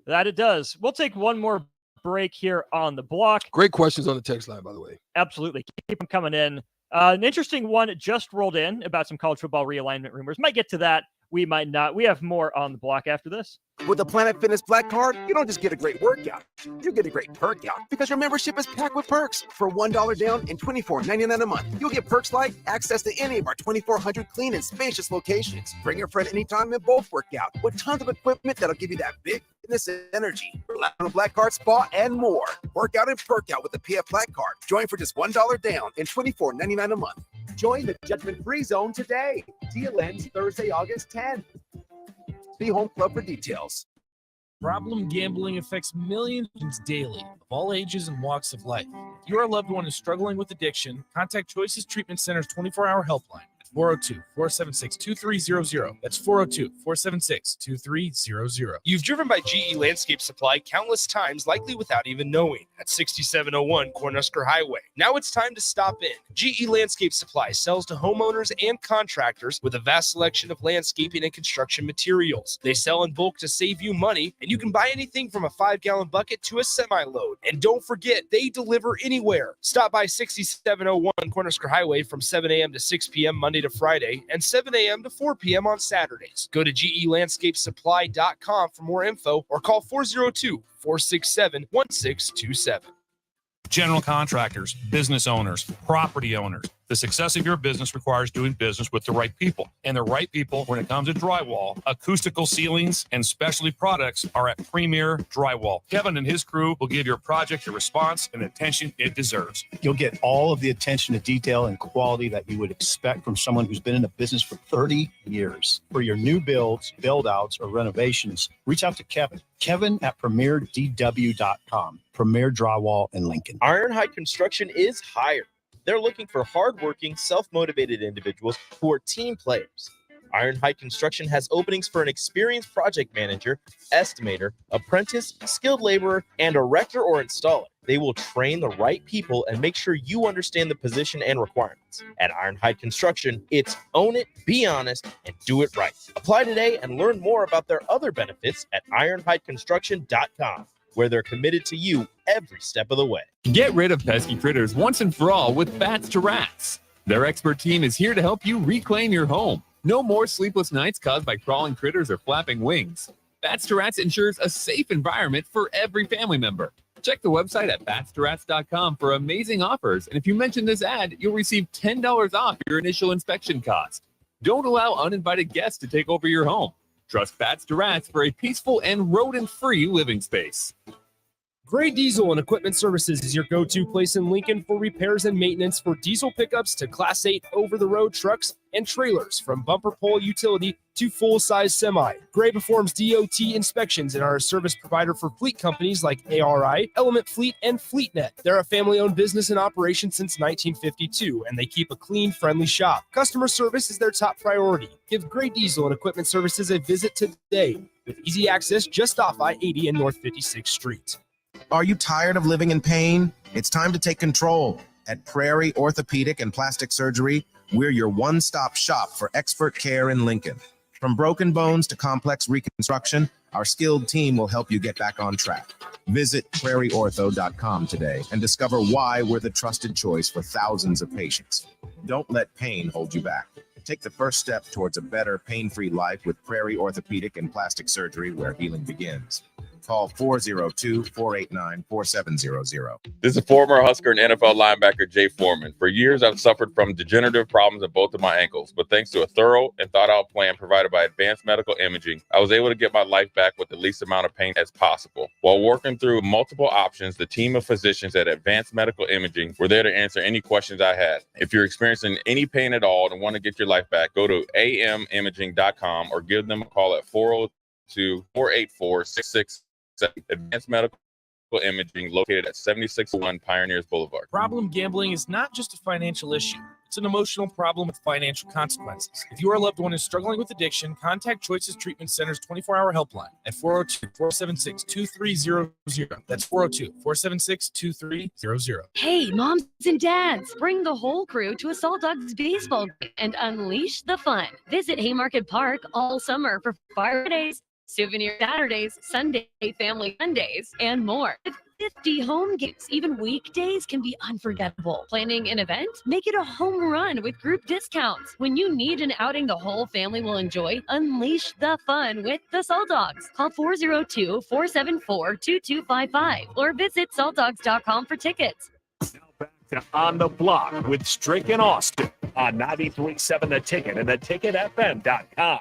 That it does. We'll take one more break here on the block. Great questions on the text line, by the way. Absolutely. Keep them coming in. An interesting one just rolled in about some college football realignment rumors. Might get to that. We might not. We have more on the block after this. With the Planet Fitness Black Card, you don't just get a great workout. You get a great perk out because your membership is packed with perks. For $1 down and $24.99 a month, you'll get perks like access to any of our 2,400 clean and spacious locations. Bring your friend anytime and both work out with tons of equipment that'll give you that big fitness energy. Relax on a Black Card spa and more. Work out and perk out with the PF Black Card. Join for just $1 down and $24.99 a month. Join the judgment-free zone today. Deal ends Thursday, August 10th. See Home Club for details. Problem gambling affects millions daily of all ages and walks of life. If your loved one is struggling with addiction, contact Choices Treatment Center's 24-hour helpline at 402-476-2300. That's 402-476-2300. You've driven by GE Landscape Supply countless times, likely without even knowing, at 6701 Cornhusker Highway. Now it's time to stop in. GE Landscape Supply sells to homeowners and contractors with a vast selection of landscaping and construction materials. They sell in bulk to save you money, and you can buy anything from a 5-gallon bucket to a semi-load. And don't forget, they deliver anywhere. Stop by 6701 Cornhusker Highway from 7 a.m. to 6 p.m. Monday to Friday and 7 a.m. to 4 p.m. on Saturdays. Go to GELandscapeSupply.com for more info or call 402-467-1627. General contractors, business owners, property owners. The success of your business requires doing business with the right people. And the right people, when it comes to drywall, acoustical ceilings, and specialty products, are at Premier Drywall. Kevin and his crew will give your project the response and attention it deserves. You'll get all of the attention to detail and quality that you would expect from someone who's been in the business for 30 years. For your new builds, build-outs, or renovations, reach out to Kevin. Kevin at PremierDW.com. Premier Drywall in Lincoln. Ironhide Construction is hired. They're looking for hardworking, self-motivated individuals who are team players. Ironhide Construction has openings for an experienced project manager, estimator, apprentice, skilled laborer, and erector or installer. They will train the right people and make sure you understand the position and requirements. At Ironhide Construction, it's own it, be honest, and do it right. Apply today and learn more about their other benefits at ironhideconstruction.com, where they're committed to you every step of the way. Get rid of pesky critters once and for all with Bats to Rats. Their expert team is here to help you reclaim your home. No more sleepless nights caused by crawling critters or flapping wings. Bats to Rats ensures a safe environment for every family member. Check the website at batstoRats.com for amazing offers, and if you mention this ad, you'll receive $10 off your initial inspection cost. Don't allow uninvited guests to take over your home. Trust Bats to Rats for a peaceful and rodent-free living space. Gray Diesel and Equipment Services is your go-to place in Lincoln for repairs and maintenance for diesel pickups to Class 8 over-the-road trucks and trailers, from bumper pole utility to full-size semi. Gray performs DOT inspections and are a service provider for fleet companies like ARI, Element Fleet, and FleetNet. They're a family-owned business in operation since 1952, and they keep a clean, friendly shop. Customer service is their top priority. Give Gray Diesel and Equipment Services a visit today with easy access just off I-80 and North 56th Street. Are you tired of living in pain? It's time to take control. At Prairie Orthopedic and Plastic Surgery, we're your one-stop shop for expert care in Lincoln. From broken bones to complex reconstruction, our skilled team will help you get back on track. Visit prairieortho.com today and discover why we're the trusted choice for thousands of patients. Don't let pain hold you back. Take the first step towards a better pain-free life with Prairie Orthopedic and Plastic Surgery, where healing begins. Call 402-489-4700. This is former Husker and NFL linebacker Jay Foreman. For years, I've suffered from degenerative problems in both of my ankles, but thanks to a thorough and thought-out plan provided by Advanced Medical Imaging, I was able to get my life back with the least amount of pain as possible. While working through multiple options, the team of physicians at Advanced Medical Imaging were there to answer any questions I had. If you're experiencing any pain at all and want to get your life back, go to amimaging.com or give them a call at 402-484-6677. Advanced Medical Imaging, located at 7601 Pioneers Boulevard. Problem gambling is not just a financial issue. It's an emotional problem with financial consequences. If your loved one is struggling with addiction, contact Choices Treatment Center's 24-hour helpline at 402-476-2300. That's 402-476-2300. Hey, moms and dads, bring the whole crew to a Salt Dogs baseball game and unleash the fun. Visit Haymarket Park all summer for fire days, souvenir Saturdays, Sunday family Mondays, and more. With 50 home games, even weekdays can be unforgettable. Planning an event? Make it a home run with group discounts. When you need an outing the whole family will enjoy, unleash the fun with the Salt Dogs. Call 402-474-2255 or visit saltdogs.com for tickets. Back to On the Block with Strick and Austin on 93.7 The Ticket and theticketfm.com.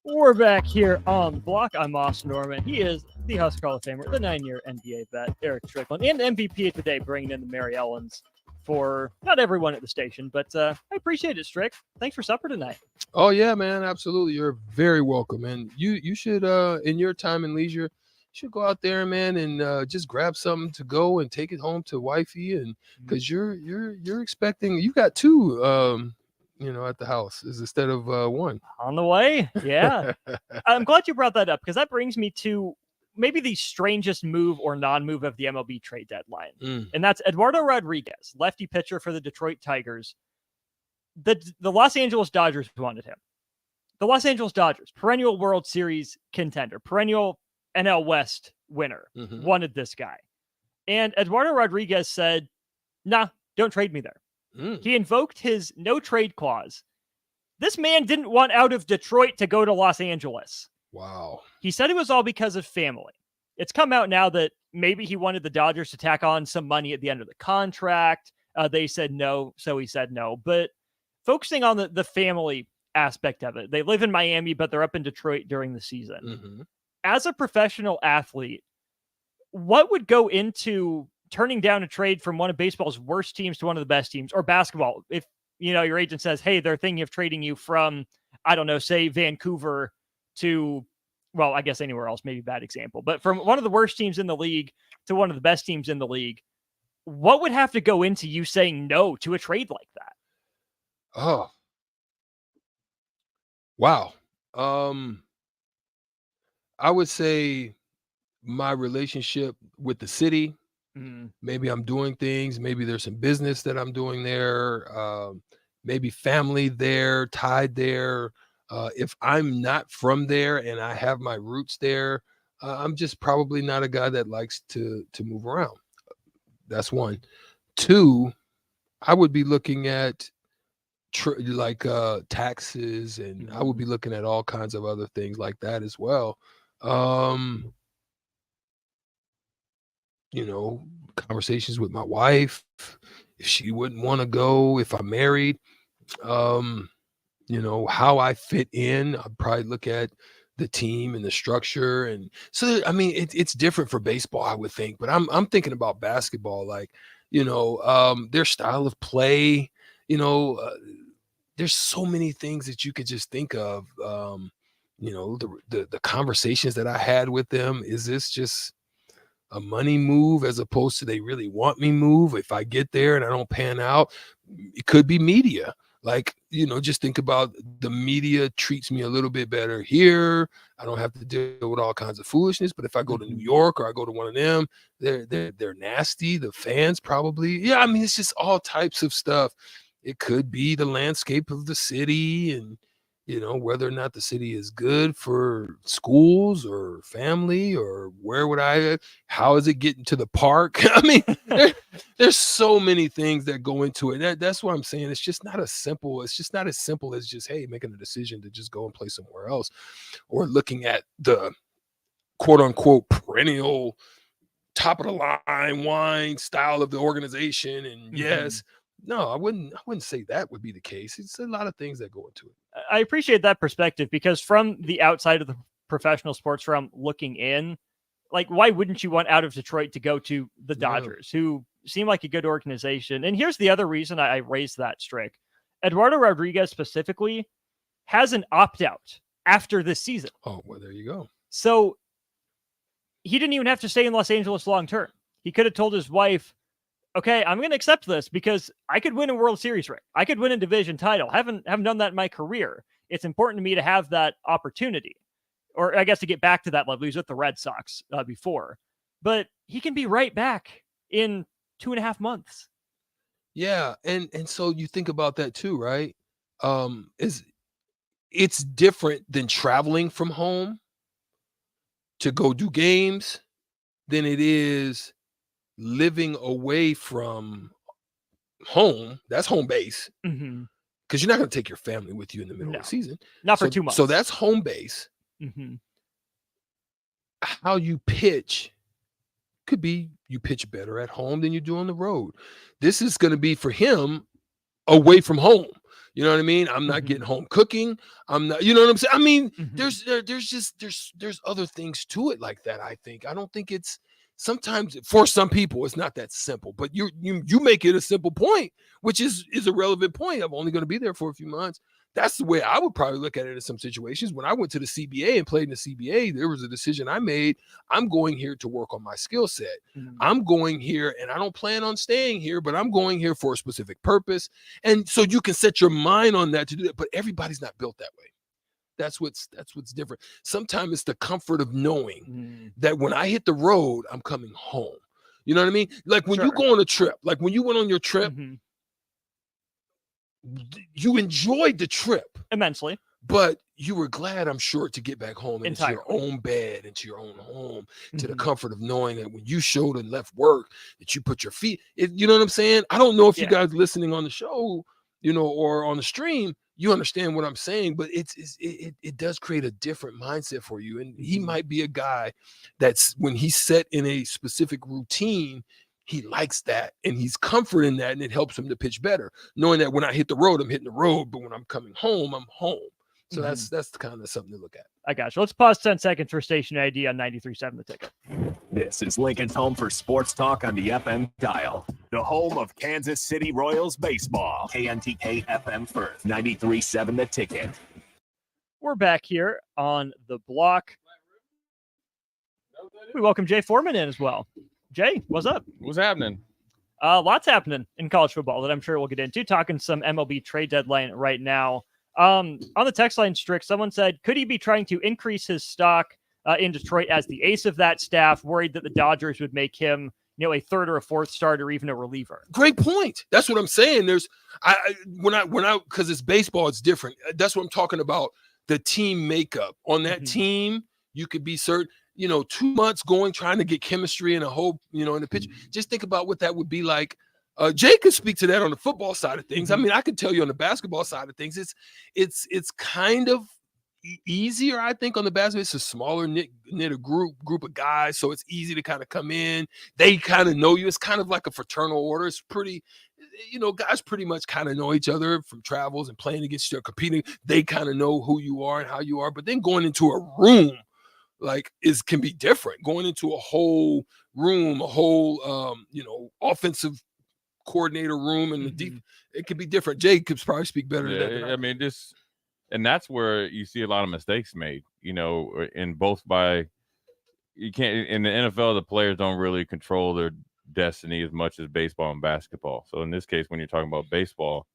We're back here on the block. I'm Austin Norman. He is the Husker Hall of Famer, the 9-year NBA vet, Eric Strickland, and MVP today, bringing in the Mary Ellens for not everyone at the station, but I appreciate it, Strick. Thanks for supper tonight. Oh yeah, man, absolutely. You're very welcome, and you should in your time and leisure, you should go out there, man, and just grab something to go and take it home to wifey, and because you're expecting, you got two. At the house is instead of one on the way. Yeah. I'm glad you brought that up because that brings me to maybe the strangest move or non-move of the MLB trade deadline. And that's Eduardo Rodriguez, lefty pitcher for the Detroit Tigers. The Los Angeles Dodgers wanted him. The Los Angeles Dodgers, perennial World Series contender, perennial NL West winner, wanted this guy. And Eduardo Rodriguez said, nah, don't trade me there. He invoked his no trade clause. This man didn't want out of Detroit to go to Los Angeles. Wow. He said it was all because of family. It's come out now that maybe he wanted the Dodgers to tack on some money at the end of the contract. They said no, so he said no. But focusing on the family aspect of it, they live in Miami, but they're up in Detroit during the season. As a professional athlete, what would go into turning down a trade from one of baseball's worst teams to one of the best teams, or basketball? If your agent says, hey, they're thinking of trading you from, I don't know, say Vancouver to, well, I guess anywhere else, maybe bad example, but from one of the worst teams in the league to one of the best teams in the league, what would have to go into you saying no to a trade like that? Oh, wow. I would say my relationship with the city. Maybe I'm doing things. Maybe there's some business that I'm doing there. Maybe family there, tied there. If I'm not from there and I have my roots there, I'm just probably not a guy that likes to move around. That's one. Two, I would be looking at taxes, and I would be looking at all kinds of other things like that as well. Conversations with my wife, if she wouldn't want to go, if I'm married, how I fit in. I'd probably look at the team and the structure. And so, I mean, it's different for baseball, I would think, but I'm thinking about basketball, their style of play, there's so many things that you could just think of. The conversations that I had with them, is this just a money move as opposed to they really want me move? If I get there and I don't pan out, it could be media. Just think about the media treats me a little bit better here. I don't have to deal with all kinds of foolishness. But if I go to New York or I go to one of them, they're nasty. The fans probably. Yeah, I mean, it's just all types of stuff. It could be the landscape of the city, and whether or not the city is good for schools or family, or how is it getting to the park? I mean, there's so many things that go into it. That's what I'm saying. It's just not as simple as just, hey, making a decision to just go and play somewhere else, or looking at the quote unquote perennial top of the line wine style of the organization. And yes, no, I wouldn't say that would be the case. It's a lot of things that go into it. I appreciate that perspective, because from the outside of the professional sports realm looking in, like, why wouldn't you want out of Detroit to go to the Dodgers, who seem like a good organization? And here's the other reason I raised that, Strick. Eduardo Rodriguez specifically has an opt-out after this season. Oh, well, there you go. So he didn't even have to stay in Los Angeles long term. He could have told his wife, okay, I'm going to accept this because I could win a World Series ring. I could win a division title. Haven't done that in my career. It's important to me to have that opportunity, or I guess to get back to that level. He was with the Red Sox before, but he can be right back in 2.5 months. Yeah, and so you think about that too, right? It's different than traveling from home to go do games than it is living away from home. That's home base, because you're not going to take your family with you in the middle of the season. Not for 2 months. So that's home base. How you pitch could be you pitch better at home than you do on the road. This is going to be for him away from home. You know what I mean? I'm not getting home cooking. I'm not, you know what I'm saying? I mean, there's other things to it like that. I think. I don't think it's, sometimes for some people it's not that simple, but you make it a simple point, which is a relevant point. I'm only going to be there for a few months. That's the way I would probably look at it in some situations. When I went to the CBA and played in the CBA, there was a decision I made. I'm going here to work on my skill set. I'm going here, and I don't plan on staying here, but I'm going here for a specific purpose. And so you can set your mind on that to do that, but everybody's not built that way. That's what's different. Sometimes it's the comfort of knowing that when I hit the road, I'm coming home. You know what I mean? Like when you go on a trip, like when you went on your trip, you enjoyed the trip immensely, but you were glad, I'm sure, to get back home into your own bed, into your own home, to the comfort of knowing that when you showed and left work, that you put your feet, you know what I'm saying? I don't know if you guys listening on the show, or on the stream, you understand what I'm saying, but it does create a different mindset for you. And he might be a guy that's, when he's set in a specific routine, he likes that and he's comfort in that, and it helps him to pitch better, knowing that when I hit the road, I'm hitting the road, but when I'm coming home, I'm home. So that's kind of something to look at. I got you. Let's pause 10 seconds for station ID on 93.7 The Ticket. This is Lincoln's home for sports talk on the FM dial. The home of Kansas City Royals baseball. KNTK FM Firth, 93.7 The Ticket. We're back here on the block. We welcome Jay Foreman in as well. Jay, what's up? What's happening? Lots happening in college football that I'm sure we'll get into. Talking some MLB trade deadline right now. On the text line, Strick, someone said, could he be trying to increase his stock in Detroit as the ace of that staff, worried that the Dodgers would make him, a third or a fourth starter, or even a reliever? Great point. That's what I'm saying. There's, because it's baseball, it's different. That's what I'm talking about. The team makeup on that team, you could be certain, 2 months trying to get chemistry and a whole, in the pitch. Just think about what that would be like. Jay could speak to that on the football side of things. I mean, I could tell you on the basketball side of things, it's kind of easier, I think, on the basketball. It's a smaller knit a group of guys, so it's easy to kind of come in. They kind of know you. It's kind of like a fraternal order. It's pretty, guys pretty much kind of know each other from travels and playing against each other, competing. They kind of know who you are and how you are. But then going into a room, can be different. Going into a whole room, a whole offensive coordinator room, and it could be different. Jay could probably speak better than that. I mean, and that's where you see a lot of mistakes made, in both you can't, in the NFL, the players don't really control their destiny as much as baseball and basketball. So in this case, when you're talking about baseball,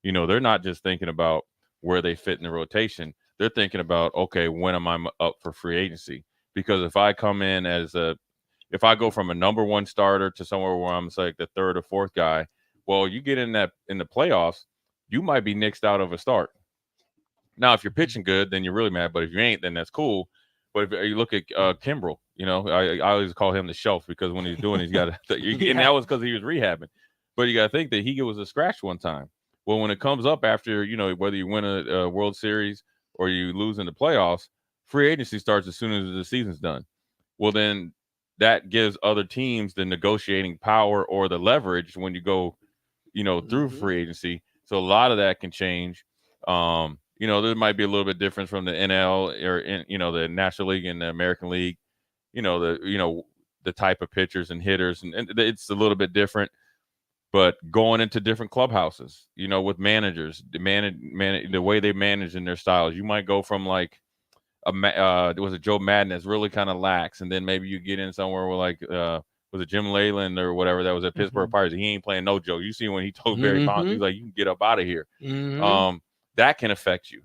they're not just thinking about where they fit in the rotation. They're thinking about, okay, when am I up for free agency? Because if I come in if I go from a number one starter to somewhere where I'm like the third or fourth guy, well, you get in the playoffs, you might be nixed out of a start. Now, if you're pitching good, then you're really mad. But if you ain't, then that's cool. But if you look at Kimbrel, I always call him the shelf because when he's doing, he's got to. And that was because he was rehabbing. But you got to think that he was a scratch one time. Well, when it comes up after, whether you win a World Series or you lose in the playoffs, free agency starts as soon as the season's done. Well, then that gives other teams the negotiating power or the leverage when you go, through free agency. So a lot of that can change. There might be a little bit different from the NL or the National League and the American League. The type of pitchers and hitters, and it's a little bit different. But going into different clubhouses, with managers, the way they manage in their styles, you might go from like was it Joe Madden that's really kind of lax, and then maybe you get in somewhere where like was it Jim Leyland or whatever that was at Pittsburgh Pirates. He ain't playing no joke. You see when he told Barry Bonds, he's like, you can get up out of here. That can affect you.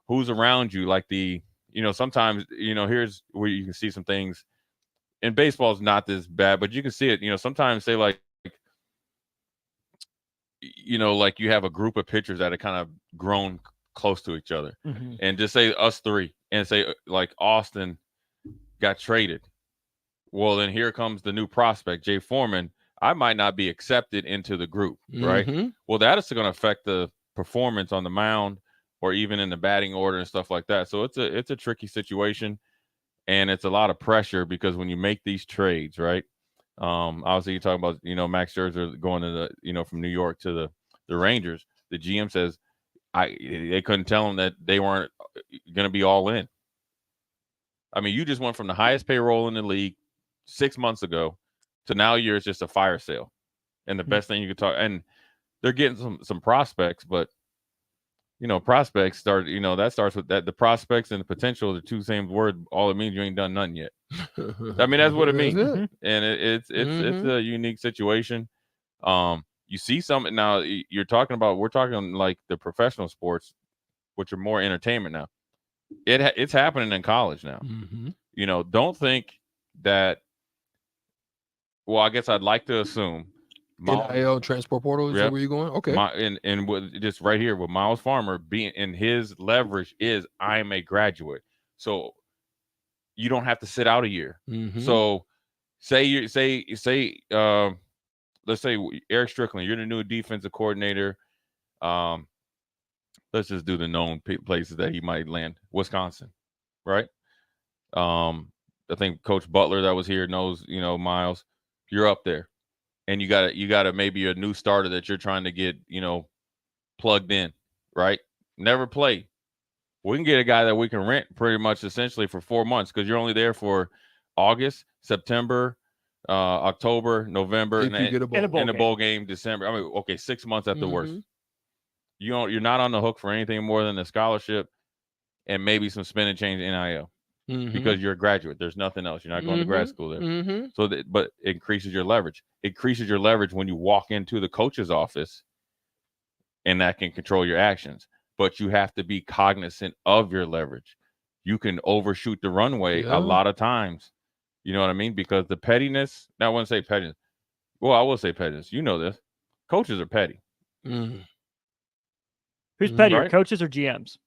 Who's around you? Like sometimes here's where you can see some things. And baseball is not this bad, but you can see it. Sometimes say like you have a group of pitchers that are kind of grown close to each other, and just say us three, and say like Austin got traded. Well, then here comes the new prospect, Jay Foreman. I might not be accepted into the group, right? Well, that is going to affect the performance on the mound or even in the batting order and stuff like that. So it's a tricky situation, and it's a lot of pressure because when you make these trades, right? Obviously you're talking about, Max Scherzer going to the, from New York to the Rangers. The GM says they couldn't tell him that they weren't going to be all in. I mean, you just went from the highest payroll in the league 6 months ago to now it's just a fire sale. And the best thing you could talk, and they're getting some prospects, but prospects start, that starts with that. The prospects and the potential, the two same word. All it means you ain't done nothing yet. I mean, that's what it means. And it's a unique situation. You see something now. We're talking like the professional sports, which are more entertainment now. It's happening in college now. Don't think that. Well, I guess I'd like to assume. NIL transport portal is that where you're going? Okay. And with just right here with Miles Farmer being in his leverage is I'm a graduate, so you don't have to sit out a year. So let's say Eric Strickland, you're the new defensive coordinator. Let's just do the known places that he might land. Wisconsin, right? I think Coach Butler that was here knows, Miles, you're up there. And you got maybe a new starter that you're trying to get, plugged in, right? Never played. We can get a guy that we can rent pretty much essentially for 4 months because you're only there for August, September, October, November, and a bowl game, December. I mean, okay, 6 months at the worst. You're not on the hook for anything more than a scholarship and maybe some spin and change NIL. Because you're a graduate. There's nothing else. You're not going to grad school there. So, but it increases your leverage. It increases your leverage when you walk into the coach's office, and that can control your actions. But you have to be cognizant of your leverage. You can overshoot the runway a lot of times. You know what I mean? Because the pettiness. Now, I wouldn't say pettiness. Well, I will say pettiness. You know this. Coaches are petty. Who's pettier, right? Coaches or GMs?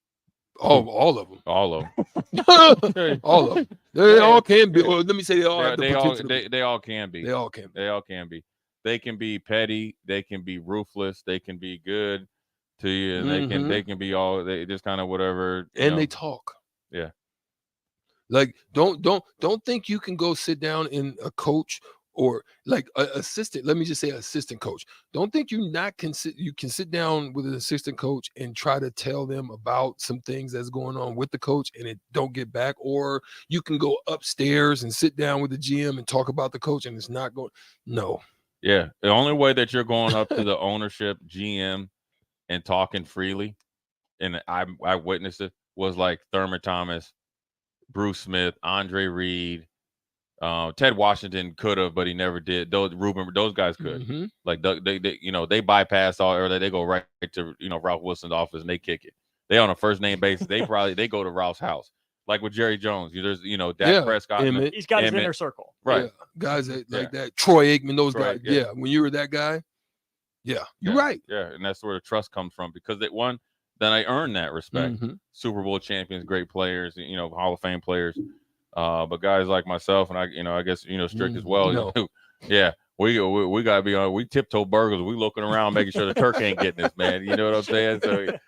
Oh, all of them. All of them. All of them. They all can be. Or let me say they all have the potential. They all can be. They all can be. They all can be. They can be petty. They can be ruthless. They can be good to you. And they can be all. They just kind of whatever. And they talk. Yeah. Like don't think you can go sit down in a coach or like an assistant. Let me just say assistant coach. Don't think you can sit down with an assistant coach and try to tell them about some things that's going on with the coach and it don't get back. Or you can go upstairs and sit down with the GM and talk about the coach and it's not going. No. Yeah. The only way that you're going up to the ownership, GM, and talking freely, and I witnessed it, was like Thurman Thomas, Bruce Smith, Andre Reed. Ted Washington could have, but he never did. Those guys could. Like they bypass all, or they go right to Ralph Wilson's office and they kick it. They on a first name basis. They go to Ralph's house. Like with Jerry Jones, there's Dak Prescott. He's got his inner circle, right? Yeah. Guys like that, Troy Aikman, those guys. Yeah, when you were that guy, you're right. Yeah, and that's where the trust comes from because then I earned that respect. Mm-hmm. Super Bowl champions, great players, Hall of Fame players. But guys like myself and I guess Strick as well. No. Yeah, we gotta be on. We tiptoe burgers. We looking around, making sure the Turk ain't getting us, man. You know what I'm saying? So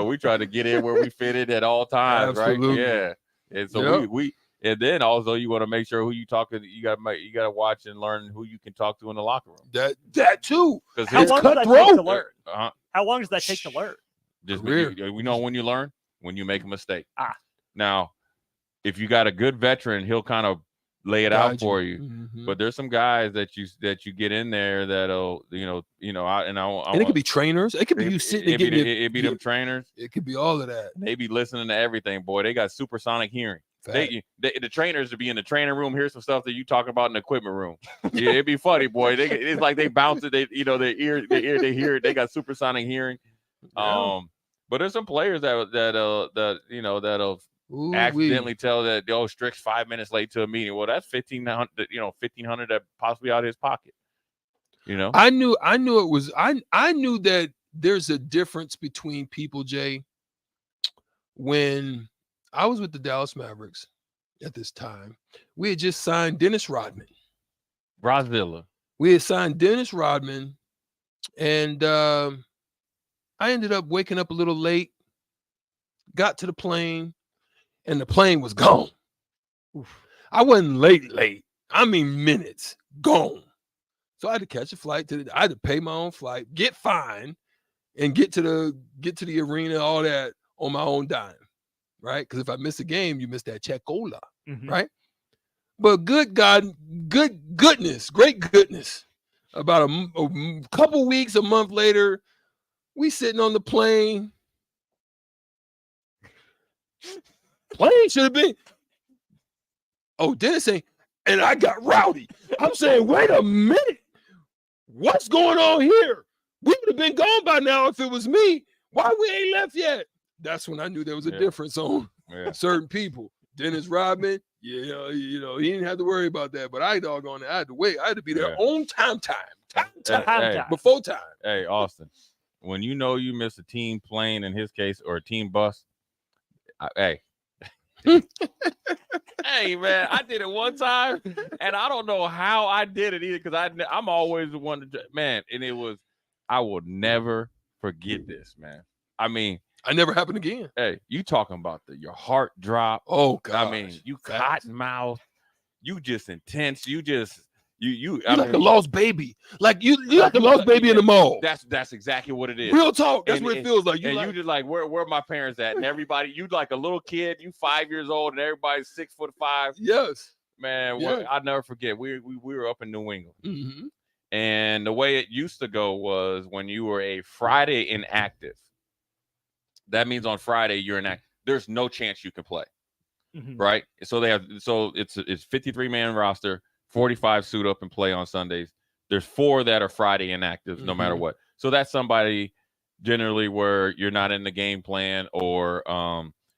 we try to get in where we fit in at all times, Absolutely. right? Yeah. And so we and then also you want to make sure who you talking to. You gotta watch and learn who you can talk to in the locker room. That too. Because How long does that take to learn? How long does that take to learn? Just we know when you learn, when you make a mistake. Now, if you got a good veteran, he'll kind of lay it out for you. Mm-hmm. But there's some guys that you get in there that'll and it could be trainers. It could be you sitting and getting it be them trainers. It could be all of that. They be listening to everything, boy. They got supersonic hearing. The trainers to be in the training room. Here's some stuff that you talking about in the equipment room. Yeah, it'd be funny, boy. It's like they bounce it. They their ear they hear it. They got supersonic hearing. Yeah. But there's some players that'll accidentally tell that Strick's 5 minutes late to a meeting. Well, that's $1,500 that possibly out of his pocket. I knew it was. I knew that there's a difference between people, Jay. When I was with the Dallas Mavericks at this time, we had just signed Dennis Rodman. Rosvilla. We had signed Dennis Rodman, and I ended up waking up a little late, got to the plane, and the plane was gone. I wasn't late. I mean minutes, gone. So I had to catch a flight I had to pay my own flight, get fined, and get to the arena, all that on my own dime, right? Because if I miss a game, you miss that check-ola, right? But great goodness. About a couple weeks, a month later, we sitting on the plane. Plane should have been. Oh, Dennis ain't. And I got rowdy. I'm saying, wait a minute. What's going on here? We would have been gone by now if it was me. Why we ain't left yet? That's when I knew there was a difference on certain people. Dennis Rodman, he didn't have to worry about that. But I doggone it. I had to wait. I had to be there on time. Before time. Hey, Austin. When you miss a team plane in his case or a team bus, hey, man, I did it one time, and I don't know how I did it either because I'm always the one to man, and it was I will never forget this, man. I mean, I never happened again. Hey, you talking about your heart drop? Oh God! I mean, you cotton mouth, you just intense, you just. You're like a lost baby. Like you like a lost baby in the mall. That's exactly what it is. Real talk. That's what it feels like. You just like where my parents at, and everybody. You like a little kid. You 5 years old, and everybody's 6'5". Yes, man. I'll never forget. We were up in New England, and the way it used to go was when you were a Friday inactive. That means on Friday you're inactive. There's no chance you can play, right? So it's 53-man roster. 45 suit up and play on Sundays. There's 4 that are Friday inactives, no matter what. So that's somebody generally where you're not in the game plan or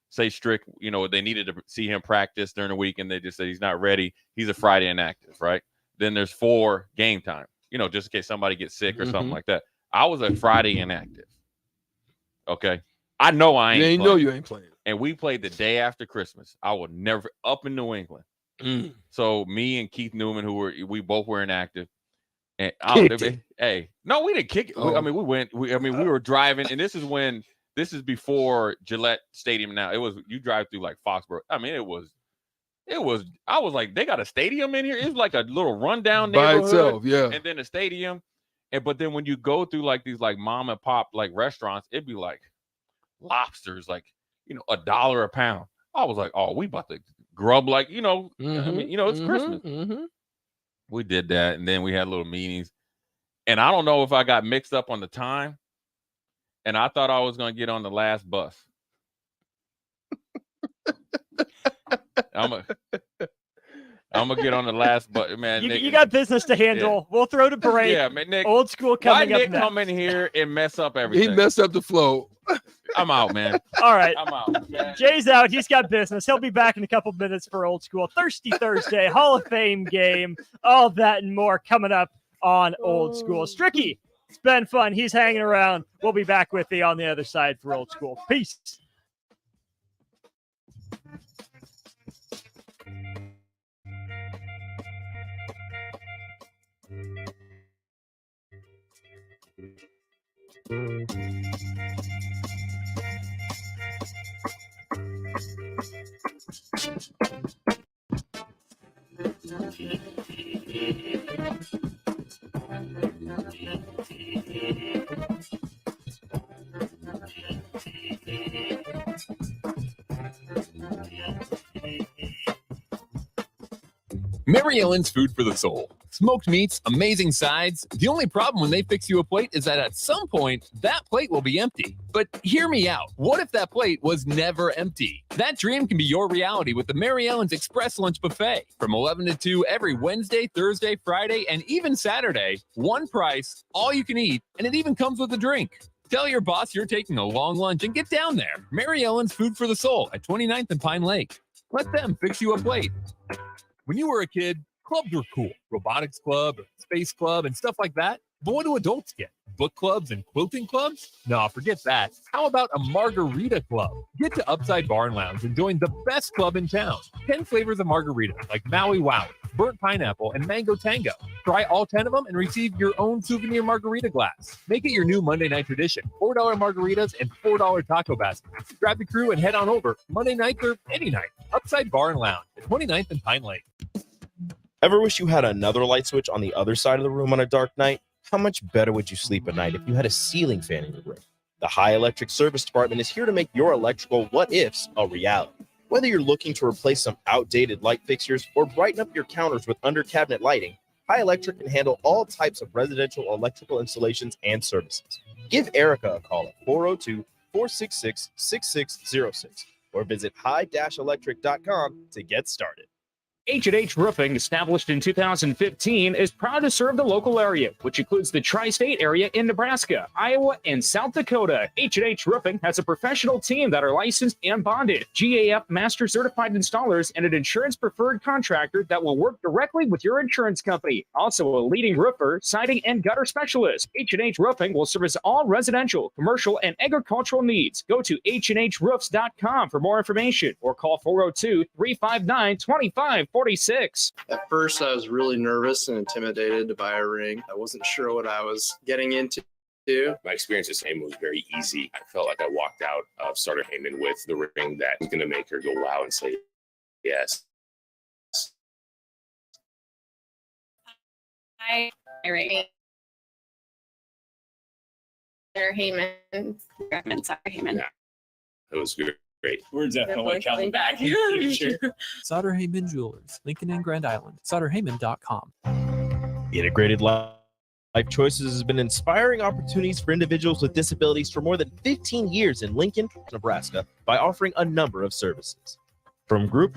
say Strick, they needed to see him practice during the week and they just said he's not ready. He's a Friday inactive, right? Then there's 4 game time, just in case somebody gets sick or something like that. I was a Friday inactive. Okay. I know I ain't playing. know you ain't playing. And we played the day after Christmas. I would never up in New England. So me and Keith Newman, we both were inactive, and hey, no, we didn't kick it. Oh. We were driving, and this is before Gillette Stadium. Now you drive through like Foxborough. I mean, it was. I was like, they got a stadium in here. It's like a little rundown neighborhood by itself, yeah. And then a stadium, but then when you go through like these like mom and pop like restaurants, it'd be like lobsters, like $1 a pound. I was like, oh, we about to. Grub like I mean, it's Christmas. We did that, and then we had little meetings, and I don't know if I got mixed up on the time, and I thought I was gonna get on the last bus. I'm gonna get on the last bus, man. You got business to handle. Yeah. We'll throw the break. Yeah, man. Nick, old school coming up. Nick come in here and mess up everything? He messed up the flow. I'm out, man. All right. I'm out. Man. Jay's out. He's got business. He'll be back in a couple minutes for Old School. Thirsty Thursday, Hall of Fame game, all that and more coming up on Old School. Stricky, It's been fun. He's hanging around. We'll be back with you on the other side for Old School. Peace. Mary Ellen's Food for the Soul. Smoked meats, amazing sides. The only problem when they fix you a plate is that at some point, that plate will be empty. But hear me out. What if that plate was never empty? That dream can be your reality with the Mary Ellen's Express Lunch Buffet. From 11 to 2 every Wednesday, Thursday, Friday, and even Saturday. One price, all you can eat, and it even comes with a drink. Tell your boss you're taking a long lunch and get down there. Mary Ellen's Food for the Soul at 29th and Pine Lake. Let them fix you a plate. When you were a kid, clubs were cool. Robotics club, space club, and stuff like that. But what do adults get? Book clubs and quilting clubs? No, forget that. How about a margarita club? Get to Upside Bar and Lounge and join the best club in town. 10 flavors of margarita like Maui Wowie, burnt pineapple, and mango tango. Try all 10 of them and receive your own souvenir margarita glass. Make it your new Monday night tradition. $4 margaritas and $4 taco baskets. Grab the crew and head on over Monday night or any night. Upside Bar and Lounge at 29th and Pine Lake. Ever wish you had another light switch on the other side of the room on a dark night? How much better would you sleep at night if you had a ceiling fan in your room? The High Electric Service Department is here to make your electrical what-ifs a reality. Whether you're looking to replace some outdated light fixtures or brighten up your counters with under-cabinet lighting, High Electric can handle all types of residential electrical installations and services. Give Erica a call at 402-466-6606 or visit high-electric.com to get started. H&H Roofing, established in 2015, is proud to serve the local area, which includes the tri-state area in Nebraska, Iowa, and South Dakota. H&H Roofing has a professional team that are licensed and bonded, GAF Master Certified Installers, and an insurance-preferred contractor that will work directly with your insurance company. Also a leading roofer, siding, and gutter specialist. H&H Roofing will service all residential, commercial, and agricultural needs. Go to HNHroofs.com for more information or call 402-359-2546. At first, I was really nervous and intimidated to buy a ring. I wasn't sure what I was getting into. My experience with Heyman was very easy. I felt like I walked out of Starter Heyman with the ring that was going to make her go wow and say yes. Hi, Ray. Starter Heyman. Starter Heyman. Yeah, it was good. Great. We're definitely coming back in the future. Sauter Heyman Jewelers, Lincoln and Grand Island. SauterHeyman.com. Integrated Life Choices has been inspiring opportunities for individuals with disabilities for more than 15 years in Lincoln, Nebraska, by offering a number of services. From group home